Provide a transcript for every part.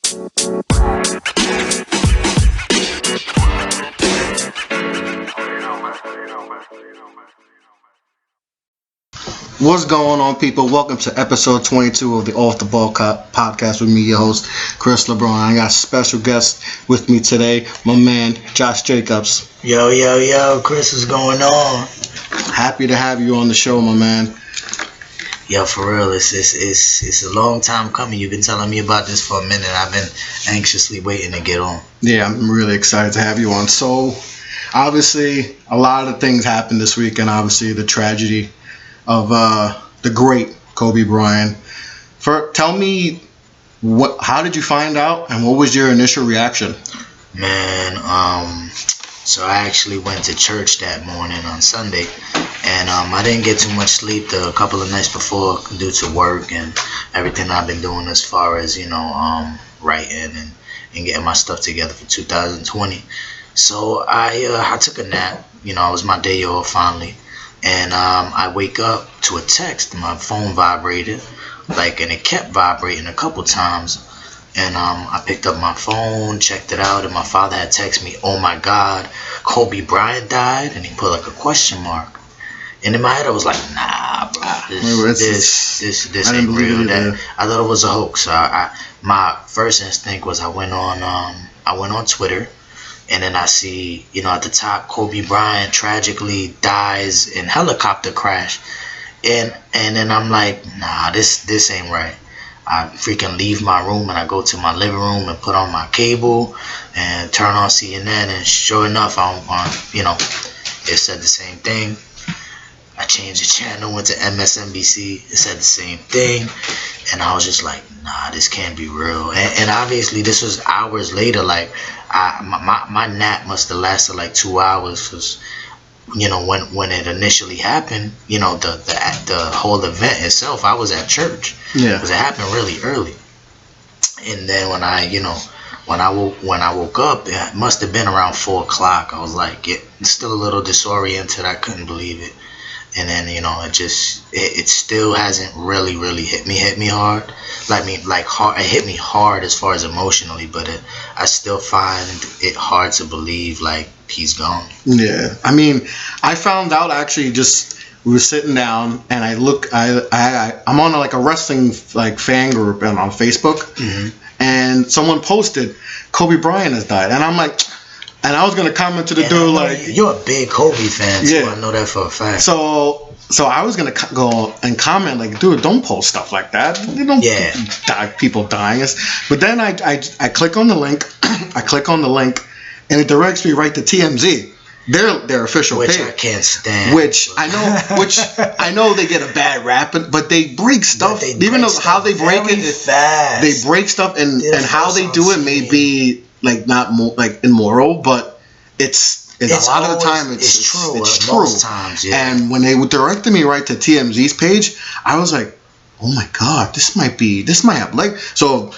What's going on, people? Welcome to episode 22 of the Off the Ball podcast with me, your host, Chris LeBron. I got a special guest with me today, my man, Josh Jacobs. Yo, Chris, what's going on? Happy to have you on the show, my man. Yo, for real, it's a long time coming. You've been telling me about this for a minute. I've been anxiously waiting to get on. Yeah, I'm really excited to have you on. So, obviously, a lot of things happened this week, and obviously the tragedy of the great Kobe Bryant. Tell me, how did you find out, and what was your initial reaction? Man, so I actually went to church that morning on Sunday, and I didn't get too much sleep a couple of nights before due to work and everything I've been doing as far as, writing and getting my stuff together for 2020. So I took a nap. It was my day off finally. And I wake up to a text. My phone vibrated, and it kept vibrating a couple times. And I picked up my phone, checked it out, and my father had texted me, "Oh my God, Kobe Bryant died," and he put a question mark. And in my head, I was like, "Nah, bro, this ain't real." I thought it was a hoax. My first instinct was I went on Twitter. And then I see, at the top, Kobe Bryant tragically dies in helicopter crash. And then I'm like, nah, this ain't right. I freaking leave my room and I go to my living room and put on my cable and turn on CNN. And sure enough, it said the same thing. I changed the channel, went to MSNBC. It said the same thing. And I was just like, nah, this can't be real. And obviously, this was hours later. My nap must have lasted 2 hours because, when it initially happened, the whole event itself, I was at church. Yeah. Because it happened really early. And then when I woke up, it must have been around 4 o'clock. I was still a little disoriented. I couldn't believe it. And then, it still hasn't really hit me hard. Hard. It hit me hard as far as emotionally, but I still find it hard to believe, he's gone. Yeah. I mean, I found out actually we were sitting down and I'm on a wrestling fan group and on Facebook. Mm-hmm. And someone posted, Kobe Bryant has died. And I'm like, and I was gonna comment to the dude you're a big Kobe fan, so yeah. I know that for a fact. So I was gonna go and comment dude, don't post stuff like that. You don't die, people dying. But then I click on the link. I click on the link, and it directs me right to TMZ, their official page. Which I can't stand. Which I know they get a bad rap, but they break stuff. Even though how they break it, fast. They break stuff, and how they do it may be not more immoral, but it's a lot of the time it's true. It's true. Most times, yeah. And when they directed me right to TMZ's page, I was like, oh my God, this might have so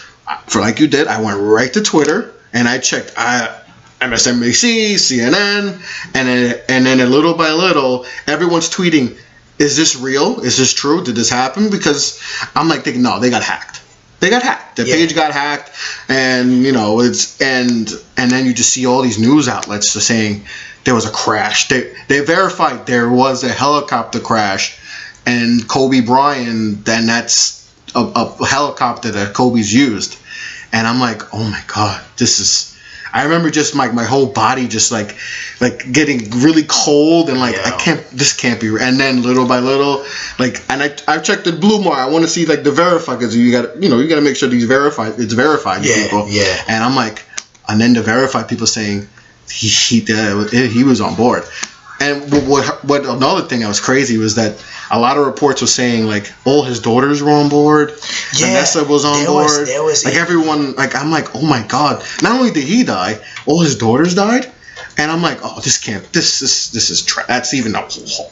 for you did, I went right to Twitter and I checked MSNBC, CNN, and then little by little, everyone's tweeting, is this real? Is this true? Did this happen? Because I'm thinking, no, they got hacked. The page got hacked, and and then you just see all these news outlets just saying there was a crash. They verified there was a helicopter crash, and Kobe Bryant. Then that's a helicopter that Kobe's used, and I'm like, oh my God, this is. I remember just my whole body just getting really cold and this can't be. And then little by little, and I checked the Blue Mar. I want to see the verified, because you got to make sure it's verified people. Yeah. And I'm and then the verified people saying he was on board. And what another thing that was crazy was that a lot of reports were saying all his daughters were on board. Yeah, Vanessa was on board. There was everyone. I'm oh my God! Not only did he die, all his daughters died, And I'm like, oh, this is that's even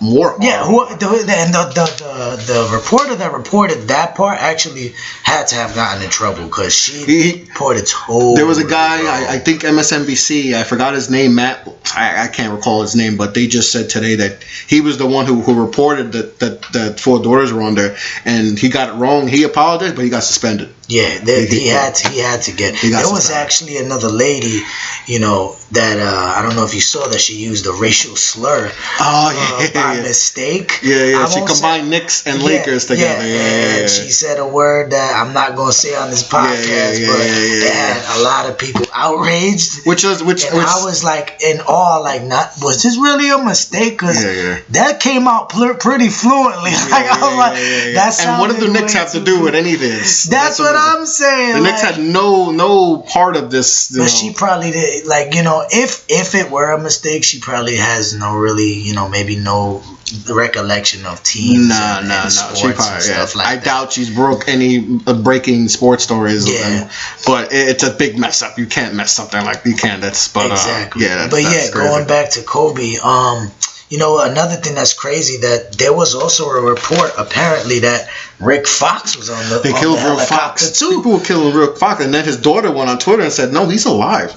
more. Yeah, the reporter that reported that part actually had to have gotten in trouble because she reported totally. There was a guy, I think MSNBC, I forgot his name, Matt. I can't recall his name, but they just said today that he was the one who reported that 4 daughters were on there, and he got it wrong. He apologized, but he got suspended. Yeah, he had to get. There was actually another lady, that I don't know if you saw that she used a racial slur. By mistake. Yeah. She combined Knicks and Lakers together. Yeah. She said a word that I'm not gonna say on this podcast, but it had a lot of people outraged. Which I was like in awe, like, was this really a mistake? Because that came out pretty fluently. I was like, that's. And what did the Knicks have to do with anything? That's what I'm saying. The Knicks had no part of this. But she probably did, if it were a mistake, she probably has maybe no recollection of teams. No. She probably, stuff like that. I doubt she's breaking sports stories. But it's a big mess up. You can't mess something like you can. Exactly. That's crazy. Going back to Kobe. Another thing that's crazy, that there was also a report apparently that Rick Fox was on the. They killed Rick Fox too. People were killing Rick Fox, and then his daughter went on Twitter and said, "No, he's alive."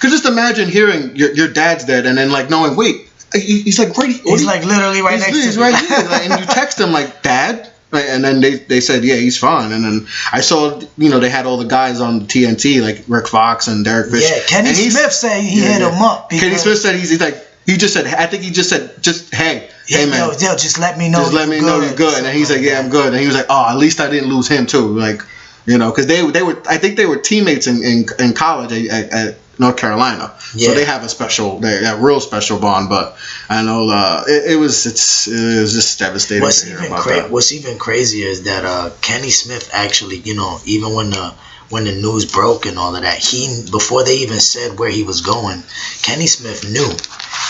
Could just imagine hearing your dad's dead, and then knowing, wait, he's like right. He's like literally right next to me. He's right here, and you text him like, "Dad." And then they said, yeah, he's fine. And then I saw, they had all the guys on TNT, like Rick Fox and Derek Fisher. Yeah, Kenny Smith said he hit him up. Kenny Smith said he's like, he just said, I think he just said, hey man. Yo, just let me know. Just let me know you're good. And then he's like, yeah, I'm good. And he was like, oh, at least I didn't lose him too. Because they were, I think they were teammates in college at North Carolina. Yeah. So they have a real special bond. But I know it was just devastating. What's even crazier is that Kenny Smith actually, even when the news broke and all of that, before they even said where he was going, Kenny Smith knew.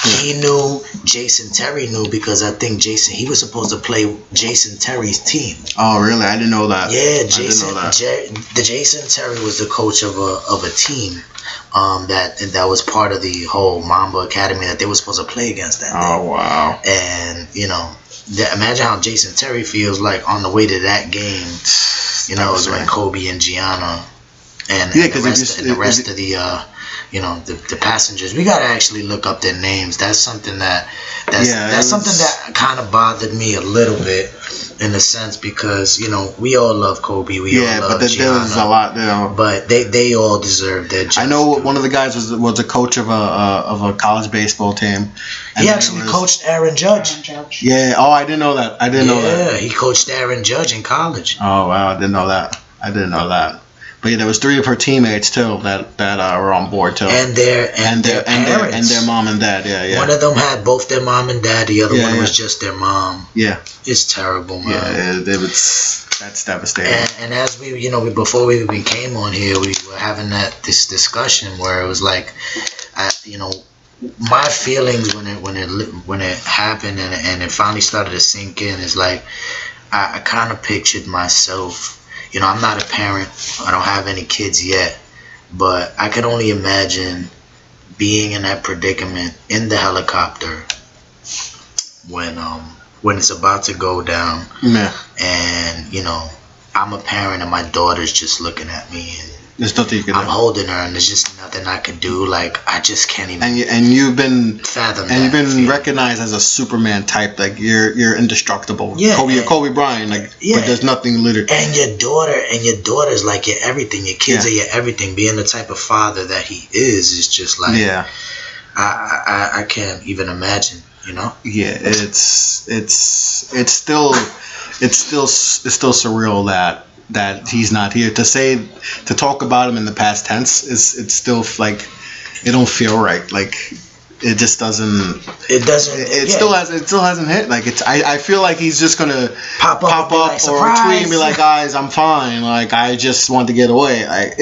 He knew, Jason Terry knew, because I think he was supposed to play Jason Terry's team. Oh, really? I didn't know that. Yeah, Jason Terry was the coach of a team that was part of the whole Mamba Academy that they were supposed to play against that day. Oh, wow. And, imagine how Jason Terry feels like on the way to that game. It was when Kobe and Gianna and the rest of the passengers. We gotta actually look up their names. That's something that kind of bothered me a little bit, in a sense, because we all love Kobe. We all love Gianna. There's a lot, but they all deserve their just. I know one of the guys was a coach of a college baseball team. He actually coached Aaron Judge. Yeah. Oh, I didn't know that. Yeah, he coached Aaron Judge in college. Oh wow, I didn't know that. But yeah, there was 3 of her teammates too that were on board too. And their parents. And their mom and dad. Yeah. One of them had both their mom and dad. The other one was just their mom. Yeah. It's terrible, man. Yeah, that's devastating. And as we, before we even came on here, we were having this discussion where it was like, my feelings when it happened and it finally started to sink in is like, I kind of pictured myself. I'm not a parent. I don't have any kids yet. But I could only imagine being in that predicament in the helicopter when it's about to go down. Yeah. And, I'm a parent and my daughter's just looking at me. And there's nothing you can do. I'm holding her and there's just nothing I could do. Like, I just can't even and you've been fathom and you've been recognized as a Superman type. Like, you're indestructible. Yeah. Kobe Bryant. Like, but there's nothing literally. And your daughter's like your everything. Your kids are your everything. Being the type of father that he is just like, I can't even imagine. Yeah, it's still surreal that he's not here. To talk about him in the past tense it's still like, it don't feel right. Like, it just doesn't. It still hasn't hit. Like, I feel like he's just gonna pop up like, or tweet and be like, guys, I'm fine. Like, I just want to get away. Like,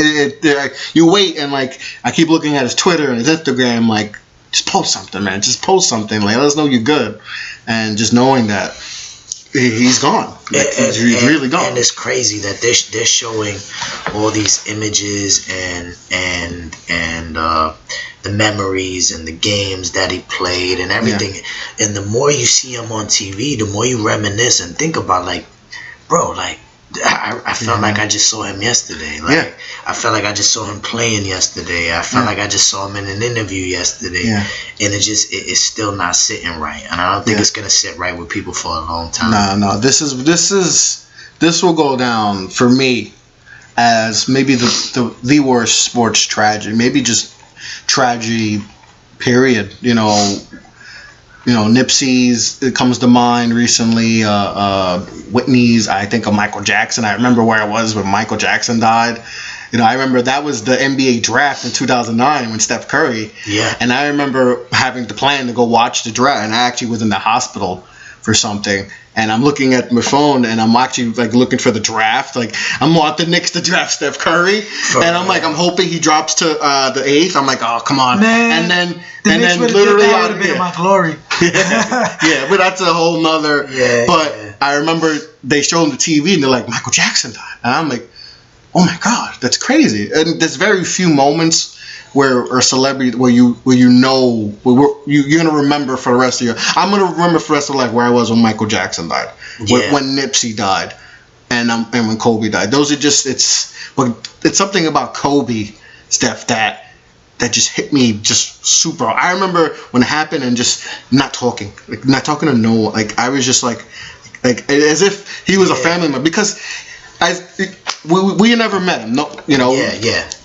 you wait, and like, I keep looking at his Twitter and his Instagram. Like, just post something, man. Just post something. Like, let us know you're good. And just knowing that he's gone. He's really gone. And it's crazy that they're showing all these images and the memories and the games that he played and everything. Yeah. And the more you see him on TV, the more you reminisce and think about, like, bro, like, I felt like I just saw him yesterday. Like, I felt like I just saw him playing yesterday. I felt like I just saw him in an interview yesterday. Yeah. And it's still not sitting right. And I don't think it's gonna sit right with people for a long time. No. This will go down for me as maybe the worst sports tragedy. Maybe just tragedy. Period. Nipsey's, it comes to mind recently. Whitney's, I think of Michael Jackson. I remember where I was when Michael Jackson died. I remember that was the NBA draft in 2009 when Steph Curry. Yeah. And I remember having the plan to go watch the draft, and I actually was in the hospital for something. And I'm looking at my phone, and I'm actually like looking for the draft. Like, I'm want the Knicks to draft Steph Curry, and I'm like, I'm hoping he drops to the 8th. I'm like, oh, come on, man. And then literally, that would have been my glory. Yeah, but that's a whole nother. But I remember they showed on the TV, and they're like, Michael Jackson died, and I'm like, oh my god, that's crazy. And there's very few moments where a celebrity where you're gonna remember for the rest of your. I'm gonna remember for the rest of life where I was when Michael Jackson died, when Nipsey died, and when Kobe died. Those are just it's something about Kobe, Steph, that just hit me just super. I remember when it happened and just not talking to no one. Like, I was just like as if he was a family member, because we never met him. No,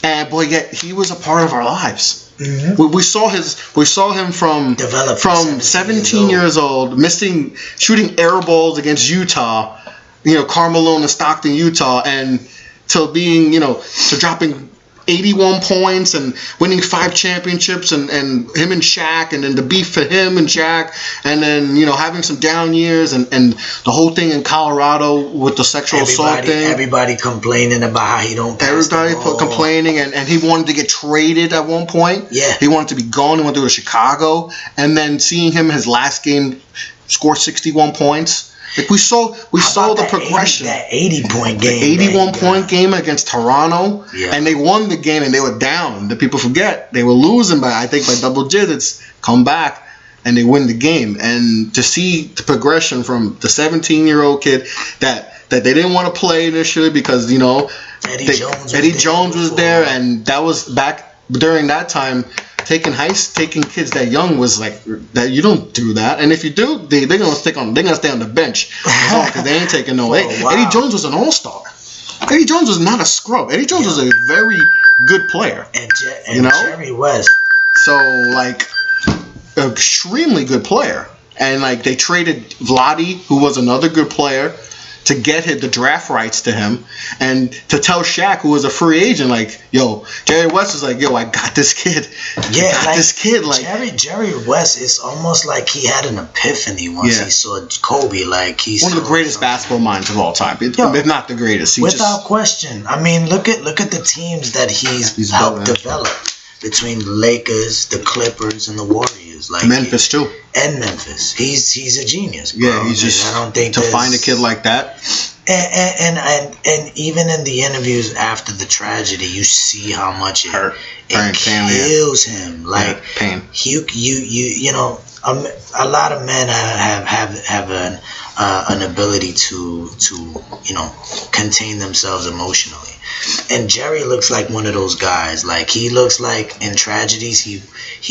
And boy, yet he was a part of our lives. Mm-hmm. We saw him from 17 years old, shooting air balls against Utah, Carmelo and Stockton, Utah, and to being, to dropping 81 points and winning 5 championships, and him and Shaq, and then the beef for him and Shaq, and then having some down years, and the whole thing in Colorado with the sexual assault thing. Everybody complaining about how he don't pass the ball. Complaining, and he wanted to get traded at one point. Yeah, he wanted to be gone. He wanted to go to Chicago, and then seeing him his last game score 61 points. Like, we saw the progression. That 80-point game. The 81-point game against Toronto. Yeah. And they won the game, and they were down. The people forget. They were losing by double digits, come back, and they win the game. And to see the progression from the 17-year-old kid that they didn't want to play initially because, Eddie Jones was there, and that was back during that time. Taking kids that young was like that. You don't do that, and if you do, they're gonna stay on the bench because they ain't taking no. Wow. Eddie Jones was an all-star. Eddie Jones was not a scrub. Eddie Jones was a very good player, and Jerry West. So, like, extremely good player, and like they traded Vlade, who was another good player, to get the draft rights to him, and to tell Shaq, who was a free agent, like, yo, Jerry West was like, yo, I got this kid. Like, Jerry West, it's almost like he had an epiphany once he saw Kobe. Like, he's one of the greatest basketball minds of all time, if not the greatest. Without question. I mean, look at the teams that he's helped develop. Between the Lakers, the Clippers, and the Warriors, like Memphis too, and Memphis, he's a genius, bro. Yeah, he's just. I don't think to find a kid like that. And even in the interviews after the tragedy, you see how much it kills him. Like, pain. A lot of men have an ability to contain themselves emotionally. And Jerry looks like one of those guys. Like, he looks like in tragedies he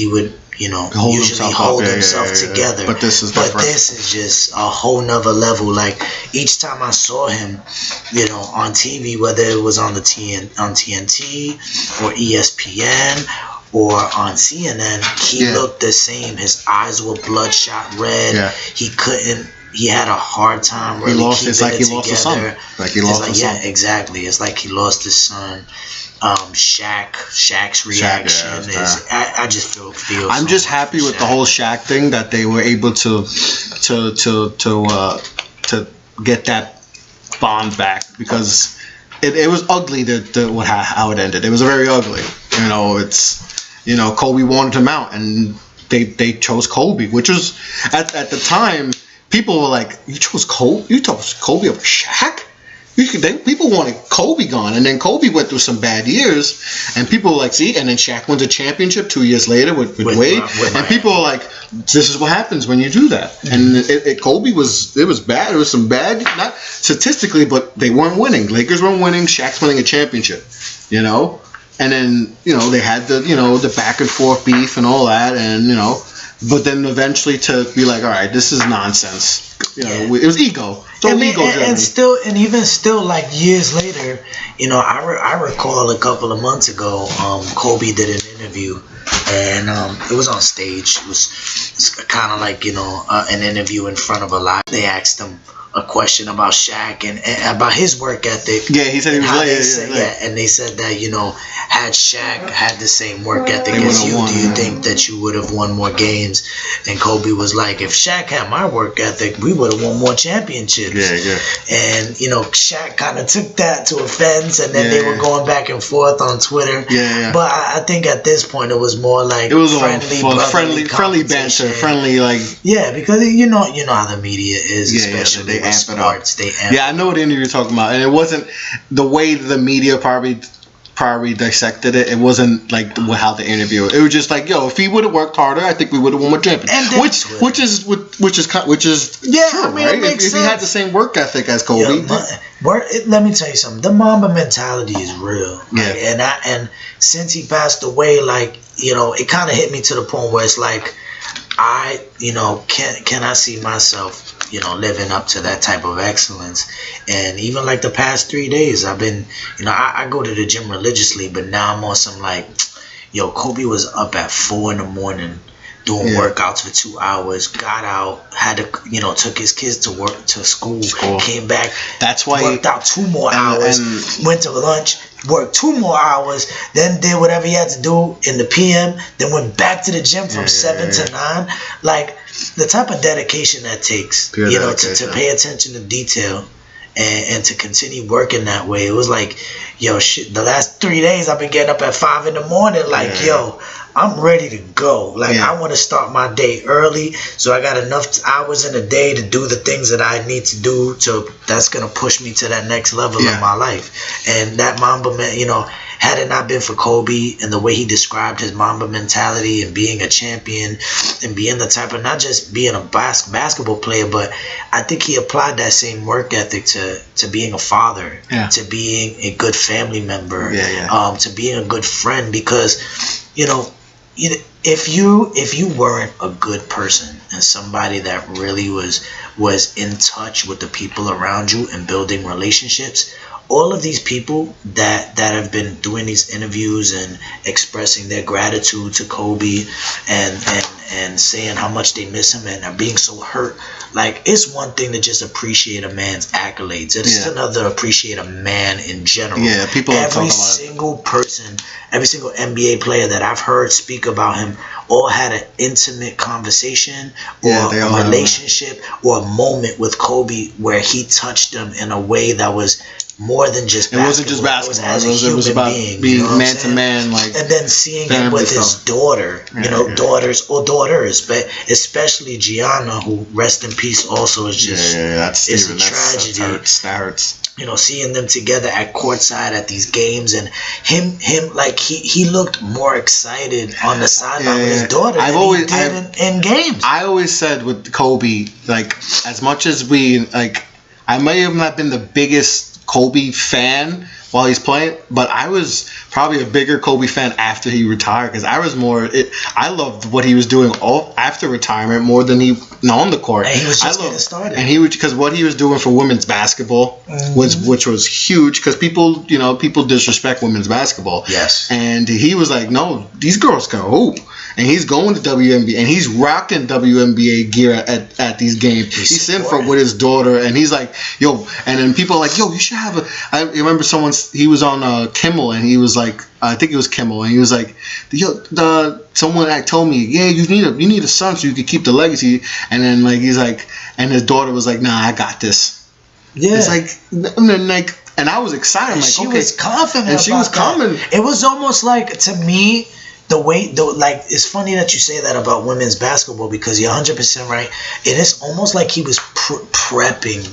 would usually hold himself together. But this is just a whole nother level. Like, each time I saw him, on TV, whether it was on TNT or ESPN or on CNN, he looked the same. His eyes were bloodshot red. Yeah. He had a hard time really keeping it together. He lost his son. Yeah, exactly. It's like he lost his son. Shaq's reaction is. I just feel. I'm just happy with the whole Shaq thing, that they were able to get that bond back, because it was ugly how it ended. It was very ugly. Kobe wanted him out, and they chose Kobe, which was at the time. People were like, you chose Kobe over Shaq? People wanted Kobe gone, and then Kobe went through some bad years, and people were like, see, and then Shaq wins a championship 2 years later with Wade, and people are like, this is what happens when you do that. Mm-hmm. And Kobe was bad. It was some bad, not statistically, but they weren't winning. Lakers weren't winning. Shaq's winning a championship, and then they had the back and forth beef and all that, and but then eventually to be like, all right, this is nonsense. It was ego. And even still, like years later, I recall a couple of months ago, Kobe did an interview, and it was on stage. It's kind of like an interview in front of a lot. They asked him a question about Shaq and about his work ethic. Yeah, he said he was late. And they said that had Shaq had the same work ethic as you, do you think that you would have won more games? And Kobe was like, if Shaq had my work ethic, we would have won more championships. Yeah. And Shaq kind of took that to offense, and then they were going back and forth on Twitter. Yeah. But I think at this point it was more like it was friendly banter, friendly like. Yeah, because you know how the media is, especially with sports. They amp I know what interview you're talking about, and it wasn't the way the media probably dissected it. It wasn't like how the interview. It was just like, if he would have worked harder, I think we would have won more championships. Which is true, right? If he had the same work ethic as Kobe. Let me tell you something. The Mamba mentality is real. And since he passed away, it kind of hit me to the point where it's like, can I see myself living up to that type of excellence? And even like the past 3 days, I've been, I go to the gym religiously, but now I'm on some like, Kobe was up at 4 a.m. doing workouts for 2 hours, got out, had to, took his kids to school, came back. That's why worked out 2 more hours, went to lunch, worked 2 more hours, then did whatever he had to do in the PM, then went back to the gym from 7 to 9. Like the type of dedication that takes, to pay attention to detail and to continue working that way. It was like, the last 3 days I've been getting up at 5 a.m. like, I'm ready to go. Like, I want to start my day early, so I got enough hours in a day to do the things that I need to do that's going to push me to that next level in my life. And that Mamba, had it not been for Kobe and the way he described his Mamba mentality and being a champion and being the type of, not just being a basketball player, but I think he applied that same work ethic to being a father, to being a good family member, to being a good friend, because, if you weren't a good person and somebody that really was in touch with the people around you and building relationships, all of these people that have been doing these interviews and expressing their gratitude to Kobe and saying how much they miss him and are being so hurt, like, it's one thing to just appreciate a man's accolades. It's another to appreciate a man in general. Yeah, people every single person, every single NBA player that I've heard speak about him all had an intimate conversation or a relationship or a moment with Kobe where he touched them in a way that was more than just basketball. It wasn't just basketball. It was about being man to man, like. And then seeing him with his daughter, daughters, but especially Gianna, who, rest in peace, also is just that's it's a tragedy. That hurts. Seeing them together at courtside at these games, and him like he looked more excited on the sideline with his daughter than he did in games. I always said with Kobe, like, as much as I may have not been the biggest Kobe fan while he's playing, but I was probably a bigger Kobe fan after he retired, because I was I loved what he was doing all after retirement more than on the court. And he was just getting started. And because what he was doing for women's basketball which was huge, because people disrespect women's basketball. Yes. And he was like, no, these girls can hoop. And he's going to WNBA, and he's rocking WNBA gear at these games. He's sitting with his daughter, and he's like, yo, and then people are like, yo, you should have I remember he was on Kimmel, and he was like, I think it was Kimmel, and he was like, yo, someone told me, yeah, you need a son so you can keep the legacy. And then he's like, and his daughter was like, nah, I got this. Yeah. It's like, and I was excited. And she was confident. And she was confident. It was almost like, to me, it's funny that you say that about women's basketball, because you're 100% right. It is almost like he was prepping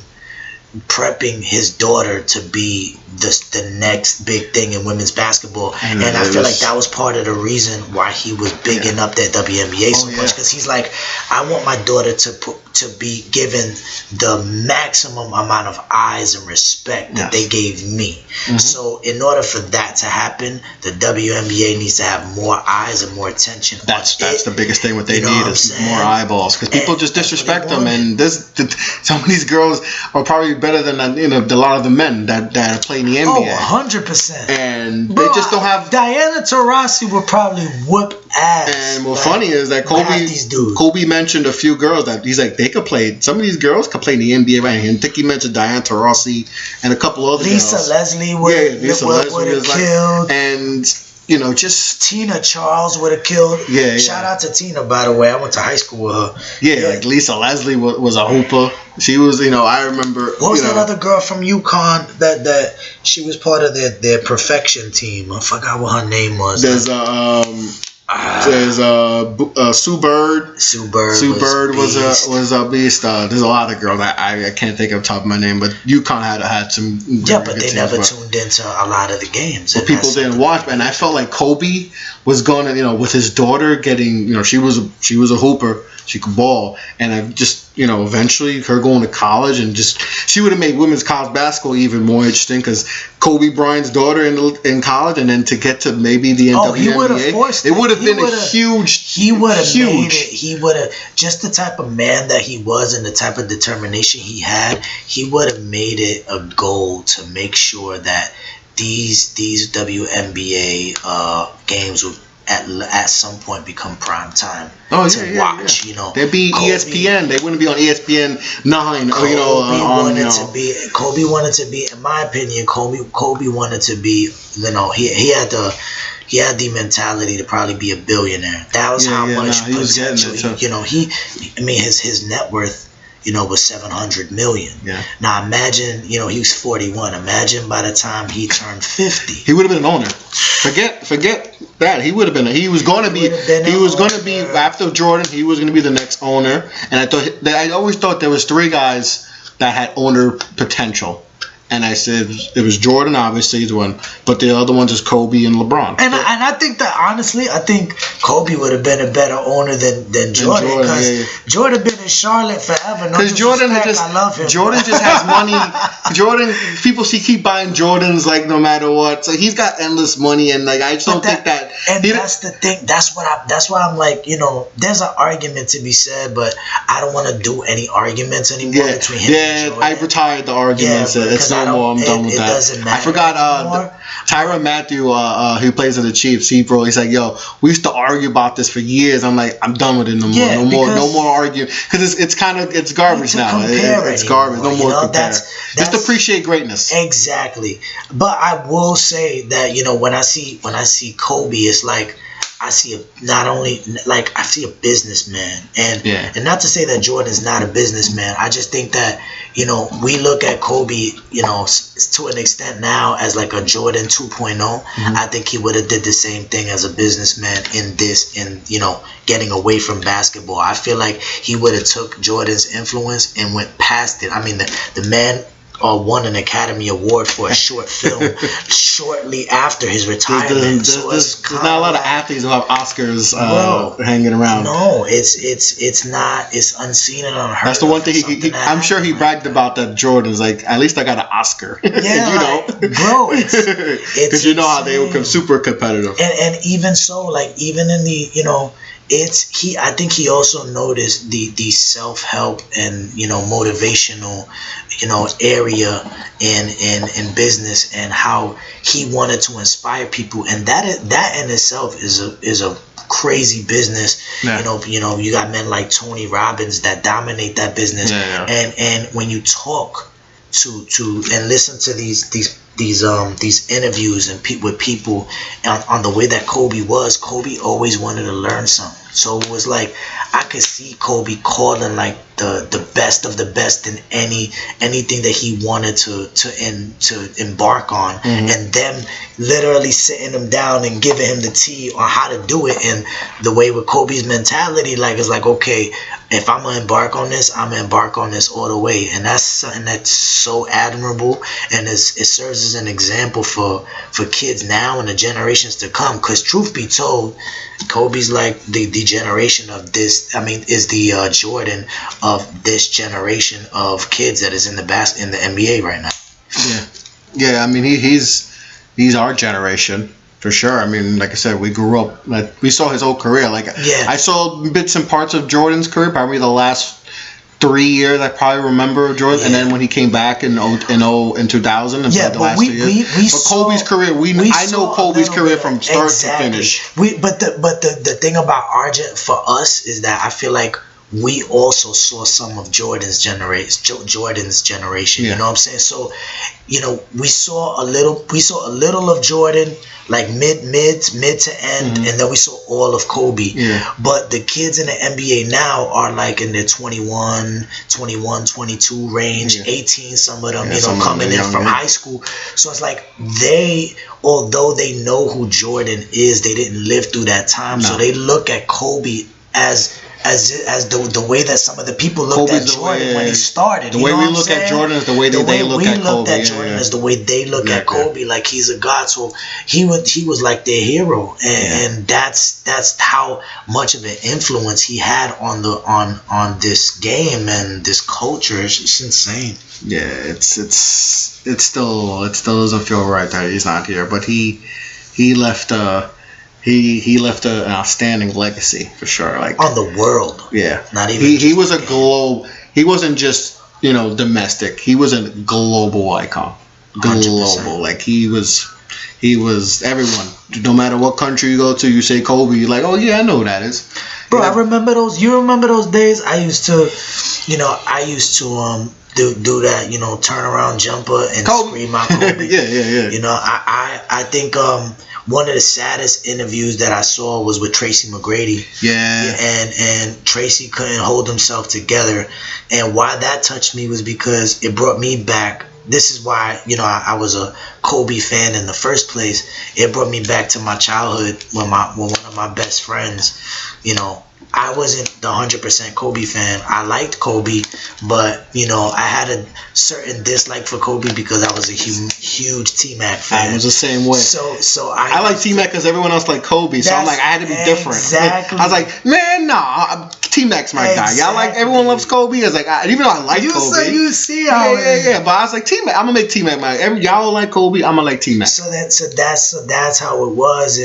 prepping his daughter to be the next big thing in women's basketball, and I feel like that was part of the reason why he was bigging up that WNBA so much, because he's like, I want my daughter to be given the maximum amount of eyes and respect that they gave me. So in order for that to happen, the WNBA needs to have more eyes and more attention. That's the biggest thing. What they need is more eyeballs, because people just disrespect them, and some of these girls are probably better than a lot of the men that play in the NBA. Oh, 100%. And they just don't have. Diana Taurasi would probably whoop ass. And what's funny is that Kobe mentioned a few girls that he's like, they could play. Some of these girls could play in the NBA, right? And I think he mentioned Diana Taurasi and a couple other Lisa girls. Leslie would have killed. And just Tina Charles would have killed. Yeah. Shout out to Tina, by the way. I went to high school with her. Yeah, like Lisa Leslie was a hooper. She was, I remember. What was that other girl from UConn that she was part of their perfection team? I forgot what her name was. There's Sue Bird. Sue Bird was a beast. There's a lot of girls I can't think of the top of my name, but UConn had some. Yeah, but they never tuned into a lot of the games. But people didn't watch, and I felt like Kobe was going to, with his daughter getting, she was a hooper. She could ball, and I just, eventually her going to college, and she would have made women's college basketball even more interesting, because Kobe Bryant's daughter in college, and then to get to maybe the WNBA, he would have forced it. Would have been a huge. He would have made it. He would have, just the type of man that he was and the type of determination he had. He would have made it a goal to make sure that these WNBA games would at some point become prime time to watch. They'd be ESPN. They wouldn't be on ESPN 9. Kobe wanted to be, in my opinion, Kobe wanted to be. He had the mentality to probably be a billionaire. That was how much potential. His net worth, was 700 million. Yeah. Now imagine, he was 41. Imagine by the time he turned 50, he would have been an owner. Forget that. He would have been. He was going to be. He was going to be after Jordan. He was going to be the next owner. And I always thought there was 3 guys that had owner potential. And I said it was Jordan, obviously, is one, but the other ones is Kobe and LeBron. And I think that, honestly, Kobe would have been a better owner than Jordan, because Jordan been in Charlotte forever. Because I love him. Jordan just has money. Jordan, people keep buying Jordans no matter what. So he's got endless money, and I just don't think that. And that's the thing. That's why I'm like, there's an argument to be said, but I don't want to do any arguments anymore between him and Jordan. I retired the arguments. It's no more. I'm done with that. Doesn't matter. I forgot Tyrann Mathieu, who plays for the Chiefs. He's like, yo, we used to argue about this for years. I'm like, I'm done with it no more. No more arguing, because it's garbage now. It's garbage. No more compare. Just appreciate greatness. Exactly. But I will say that when I see Kobe, it's like I see I see a businessman, and not to say that Jordan's not a businessman. I just think that we look at Kobe, to an extent now as like a Jordan 2.0. I think he would have did the same thing as a businessman in getting away from basketball. I feel like he would have took Jordan's influence and went past it. I mean, the man won an Academy Award for a short film shortly after his retirement. There's not a lot of athletes who have Oscars hanging around. No, it's not. It's unseen and unheard. That's the one thing I'm sure he bragged about, that Jordan's like, at least I got an Oscar. Yeah, bro, it's because how they were super competitive. And even so, even in the I think he also noticed the self-help and motivational area in business, and how he wanted to inspire people, and that in itself is a crazy business. You got men like Tony Robbins that dominate that business. And when you talk to and listen to these interviews and with people on the way that Kobe always wanted to learn something. So it was like I could see Kobe calling like the best of the best in anything that he wanted to embark on, and them literally sitting him down and giving him the tea on how to do it. And the way with Kobe's mentality, it's like, okay, if I'm gonna embark on this, I'm gonna embark on this all the way, and that's something that's so admirable, and it serves as an example for kids now and the generations to come. Because truth be told, Kobe's like the generation of this. I mean, is the Jordan of this generation of kids that is in the NBA right now. Yeah. I mean, he's our generation. For sure. I mean, like I said, we grew up. Like, we saw his whole career. Like, I saw bits and parts of Jordan's career. Probably the last 3 years I probably remember Jordan, and then when he came back in 2000 and the last 2 years. But Kobe's career, I know Kobe's career from start to finish. But the thing about for us is that I feel like we also saw some of Jordan's generation. You know what I'm saying? So, we saw a little of Jordan, like mid to end, and then we saw all of Kobe. Yeah. But the kids in the NBA now are like in their 21, 22 range, 18, some of them, coming in from high school. So it's like although they know who Jordan is, they didn't live through that time. No. So they look at Kobe as the way that some of the people looked at Jordan when he started. The way we look at Jordan is the way they look at Kobe. We looked at Jordan is the way they look at Kobe, like he's a god. So he was like their hero, and that's how much of an influence he had on this game and this culture. It's just insane. Yeah, it still doesn't feel right that he's not here, but he left He left an outstanding legacy for sure. Like on the world. Yeah. Not even he was a globe. He wasn't just domestic. He was a global icon. Global. 100%. Like he was everyone. No matter what country you go to, you say Kobe, you're like, oh yeah, I know who that is. Bro, I remember those. You remember those days? I used to do that, turn around jumper and scream out Kobe. Yeah. I think one of the saddest interviews that I saw was with Tracy McGrady. Yeah. And Tracy couldn't hold himself together. And why that touched me was because it brought me back. This is why, I was a Kobe fan in the first place. It brought me back to my childhood when one of my best friends, I wasn't the 100% Kobe fan. I liked Kobe, but I had a certain dislike for Kobe because I was a huge T-Mac fan. I was the same way. So I like T-Mac because everyone else liked Kobe. So I'm like, I had to be different. Exactly. I was like, man, nah, T-Mac's my guy. Y'all like everyone loves Kobe. I was like, even though I like Kobe. So you see how yeah. But I was like, T-Mac. I'm gonna make T-Mac my. Y'all like Kobe. I'm gonna like T-Mac. So that's how it was,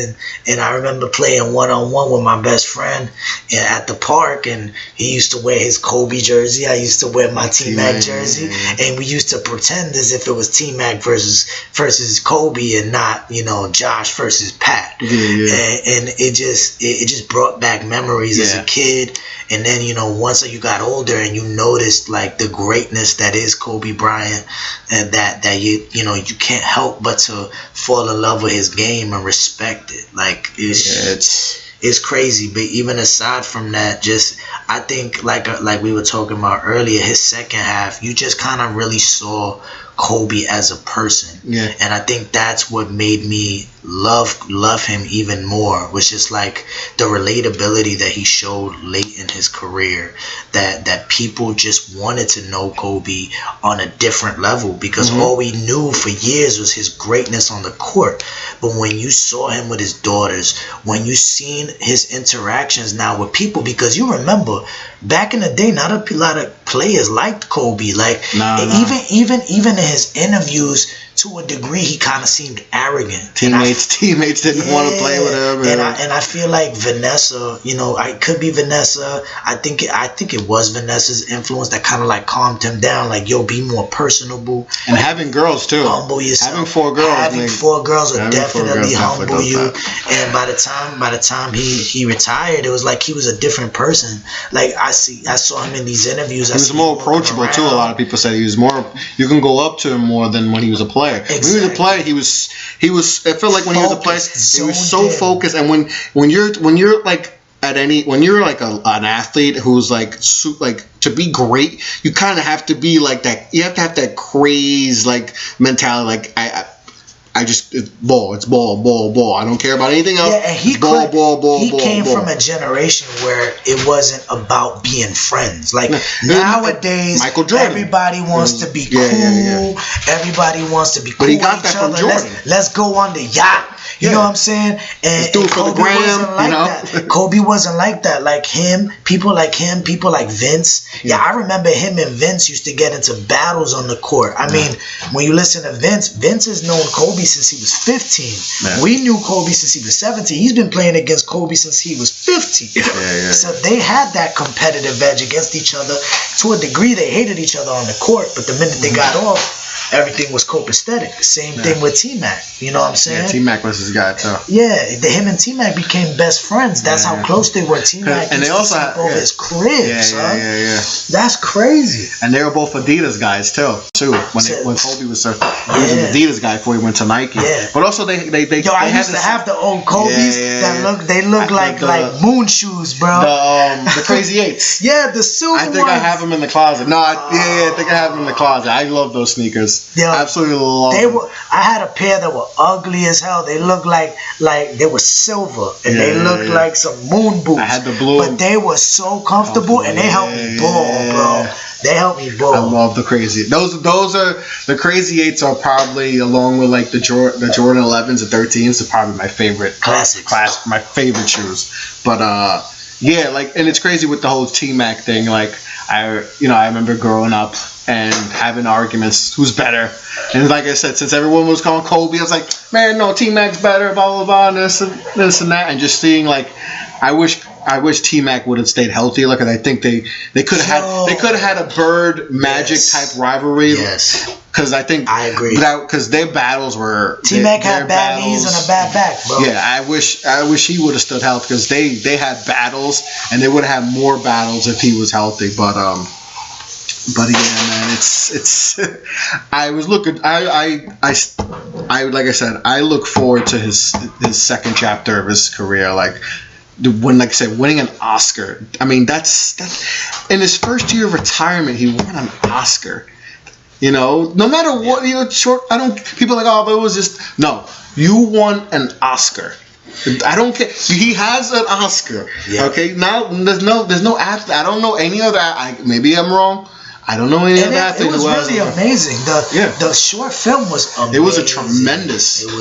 and I remember playing 1-on-1 with my best friend at the park, and he used to wear his Kobe jersey. I used to wear my T-Mac jersey, and we used to pretend as if it was T-Mac versus Kobe and not Josh versus Pat. And it just brought back memories as a kid. And then once you got older and you noticed like the greatness that is Kobe Bryant, and that you can't help but to fall in love with his game and respect it. Like it's crazy. But even aside from that, just I think like we were talking about earlier, his second half, you just kind of really saw Kobe as a person. Yeah. And I think that's what made me love him even more, was just like the relatability that he showed late in his career, that people just wanted to know Kobe on a different level, because all we knew for years was his greatness on the court. But when you saw him with his daughters, when you seen his interactions now with people, because you remember back in the day, not a lot of players liked Kobe. Like even in his interviews, to a degree, he kind of seemed arrogant. Teammates didn't want to play with him. And I feel like Vanessa, it could be Vanessa. I think it was Vanessa's influence that kind of like calmed him down. Like, yo, be more personable. And having girls too. Humble yourself. Having four girls will definitely humble you. And by the time he retired, it was like he was a different person. Like I saw him in these interviews. He was more approachable too. A lot of people said he was more. You can go up to him more than when he was a player. Exactly. When he was a player, he was. I feel like when he was a player, he was so focused. And when you're like when you're like an athlete who's like to be great, you kind of have to be like that. You have to have that craze like mentality. Like it's ball. It's ball, ball, ball. I don't care about anything else. Yeah, and he came ball. from a generation where it wasn't about being friends. Like nowadays, Michael Jordan. Everybody wants to be cool. Yeah. Everybody wants to be cool. But he got with that each from other. Jordan. Let's go on the yacht. You know what I'm saying? And Kobe wasn't like that. Kobe wasn't like that. Like him, people like Vince. Yeah, I remember him and Vince used to get into battles on the court. I mean, when you listen to Vince has known Kobe since he was 15. Yeah. We knew Kobe since he was 17. He's been playing against Kobe since he was 15. Yeah. So they had that competitive edge against each other. To a degree, they hated each other on the court, but the minute they got off, everything was copacetic. Same thing with T-Mac. You know what I'm saying? Yeah, T-Mac was his guy too. Yeah, him and T-Mac became best friends. That's how close they were. T-Mac and they also had over his crib, son. Yeah. That's crazy. And they were both Adidas guys too. When Kobe was surfing, he was an Adidas guy before he went to Nike. Yeah. But also they I used to have the old Kobe's that look like moon shoes, bro. The Crazy Eights. Yeah, the silver I think ones. I have them in the closet. No, I think I have them in the closet. I love those sneakers. Yo, absolutely love them. I had a pair that were ugly as hell. They looked like they were silver and they looked like some moon boots. I had the blue, but they were so comfortable and they helped me ball, bro. They helped me ball. I love the Crazy. Those are the Crazy Eights are probably, along with like the Jordan 11s and 13s, are probably my favorite classic, my favorite shoes. But yeah, like, and it's crazy with the whole T-Mac thing. Like I remember growing up and having arguments who's better, and like I said, since everyone was calling Kobe, I was like, man, no, T-Mac's better, blah blah blah, and this and that, and just seeing like, I wish T-Mac would have stayed healthy. Like, I think they could have had a Bird Magic type rivalry. Yes. Because I agree. Because their battles were T-Mac had bad knees and a bad back, bro. Yeah, I wish he would have stood healthy, because they had battles, and they would have had more battles if he was healthy. But yeah, man, it's I was looking. I like I said, I look forward to his second chapter of his career. Like when, like I said, winning an Oscar. I mean, that's in his first year of retirement, he won an Oscar. You know, no matter what, people are like, oh, but it was just, no, you won an Oscar. I don't care. He has an Oscar. Yeah. Okay. Now there's no athlete. I don't know any other. Maybe I'm wrong. I don't know any other athlete. It was really amazing. The short film was amazing. It was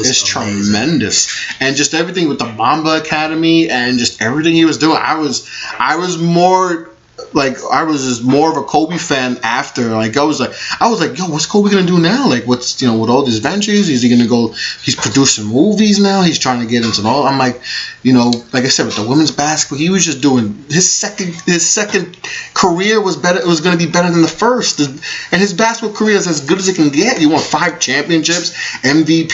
It's tremendous. And just everything with the Mamba Academy and just everything he was doing. I was more. Like, I was just more of a Kobe fan after. Like, I was like, yo, what's Kobe gonna do now? Like, what's, with all these ventures? Is he gonna go? He's producing movies now. He's trying to get into all. I'm like, like I said, with the women's basketball, he was just doing his second career was better. It was gonna be better than the first. And his basketball career is as good as it can get. He won 5 championships, MVP.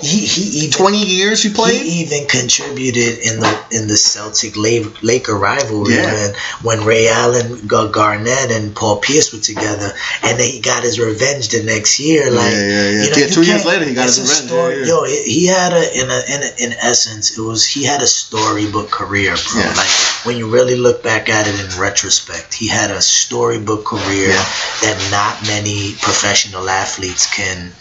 He 20 years he played. He even contributed in the Celtic Laker rivalry when Ray Allen, Garnett, and Paul Pierce were together, and then he got his revenge the next year. Like, 2 years later, he got his revenge. Story, Yo, he had in essence, he had a storybook career, bro. Yeah. Like, when you really look back at it in retrospect, he had a storybook career that not many professional athletes can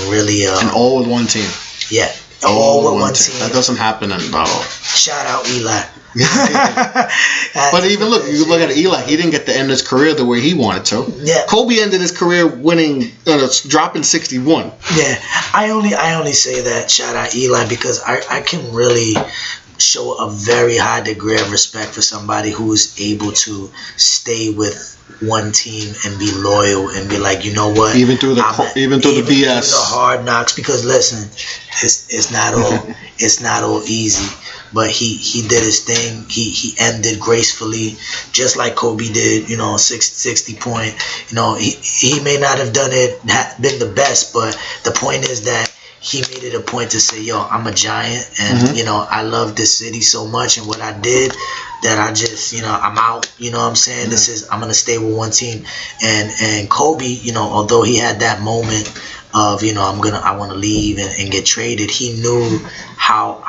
really. And all with one team. Yeah, all with one team. That doesn't happen in ball. Shout out Eli. But even you look at Eli, he didn't get to end his career the way he wanted to. Yeah. Kobe ended his career winning, dropping 61. Yeah, I only say that, shout out Eli, because I can really show a very high degree of respect for somebody who is able to stay with one team and be loyal and be like, you know what? Even through the BS, through the hard knocks. Because listen, it's not all easy. But he did his thing. He ended gracefully, just like Kobe did. 60 point. He may not have been the best, but the point is that he made it a point to say, yo, I'm a giant, and I love this city so much, and what I did, that I just, I'm out. You know what I'm saying? Mm-hmm. I'm gonna stay with one team, and Kobe, although he had that moment of, I want to leave and get traded, he knew how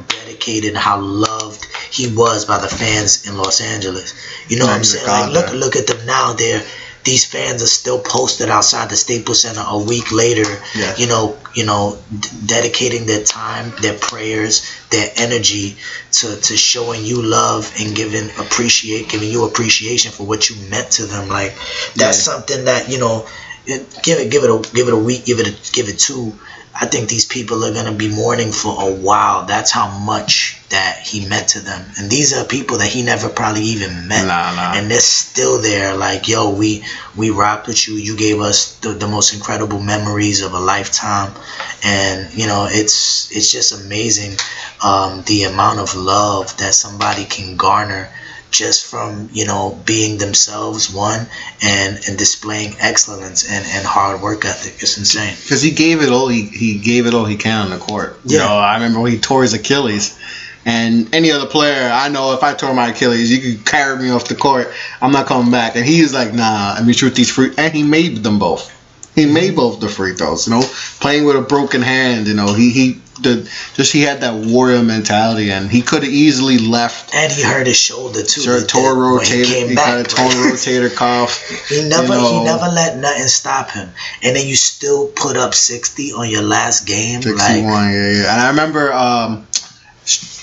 dedicated and how loved he was by the fans in Los Angeles. You know what I'm saying? Like, look at them now. these fans are still posted outside the Staples Center a week later. Yeah. Dedicating their time, their prayers, their energy to showing you love and giving you appreciation for what you meant to them. Like that's something that give it a week, give it two. I think these people are gonna be mourning for a while. That's how much that he meant to them. And these are people that he never probably even met. And they're still there. Like, yo, we rocked with you. You gave us the most incredible memories of a lifetime. And it's just amazing the amount of love that somebody can garner just from being themselves, one, and displaying excellence and hard work ethic. It's insane because he gave it all. He gave it all he can on the court. I remember when he tore his Achilles, and any other player I know, if I tore my Achilles, you could carry me off the court, I'm not coming back. And he's like, nah, let me shoot these free, and he made them both. He made both the free throws. Playing with a broken hand. He had that warrior mentality, and he could have easily left. And he hurt his shoulder too. Tore rotator. He got a torn rotator cuff. He never let nothing stop him. And then you still put up 60 on your last game. 61, yeah. And I remember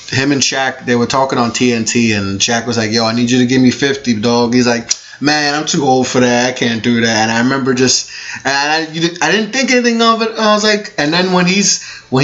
him and Shaq, they were talking on TNT, and Shaq was like, "Yo, I need you to give me 50, dog." He's like, "Man, I'm too old for that. I can't do that." And I remember I didn't think anything of it. I was like, and then when he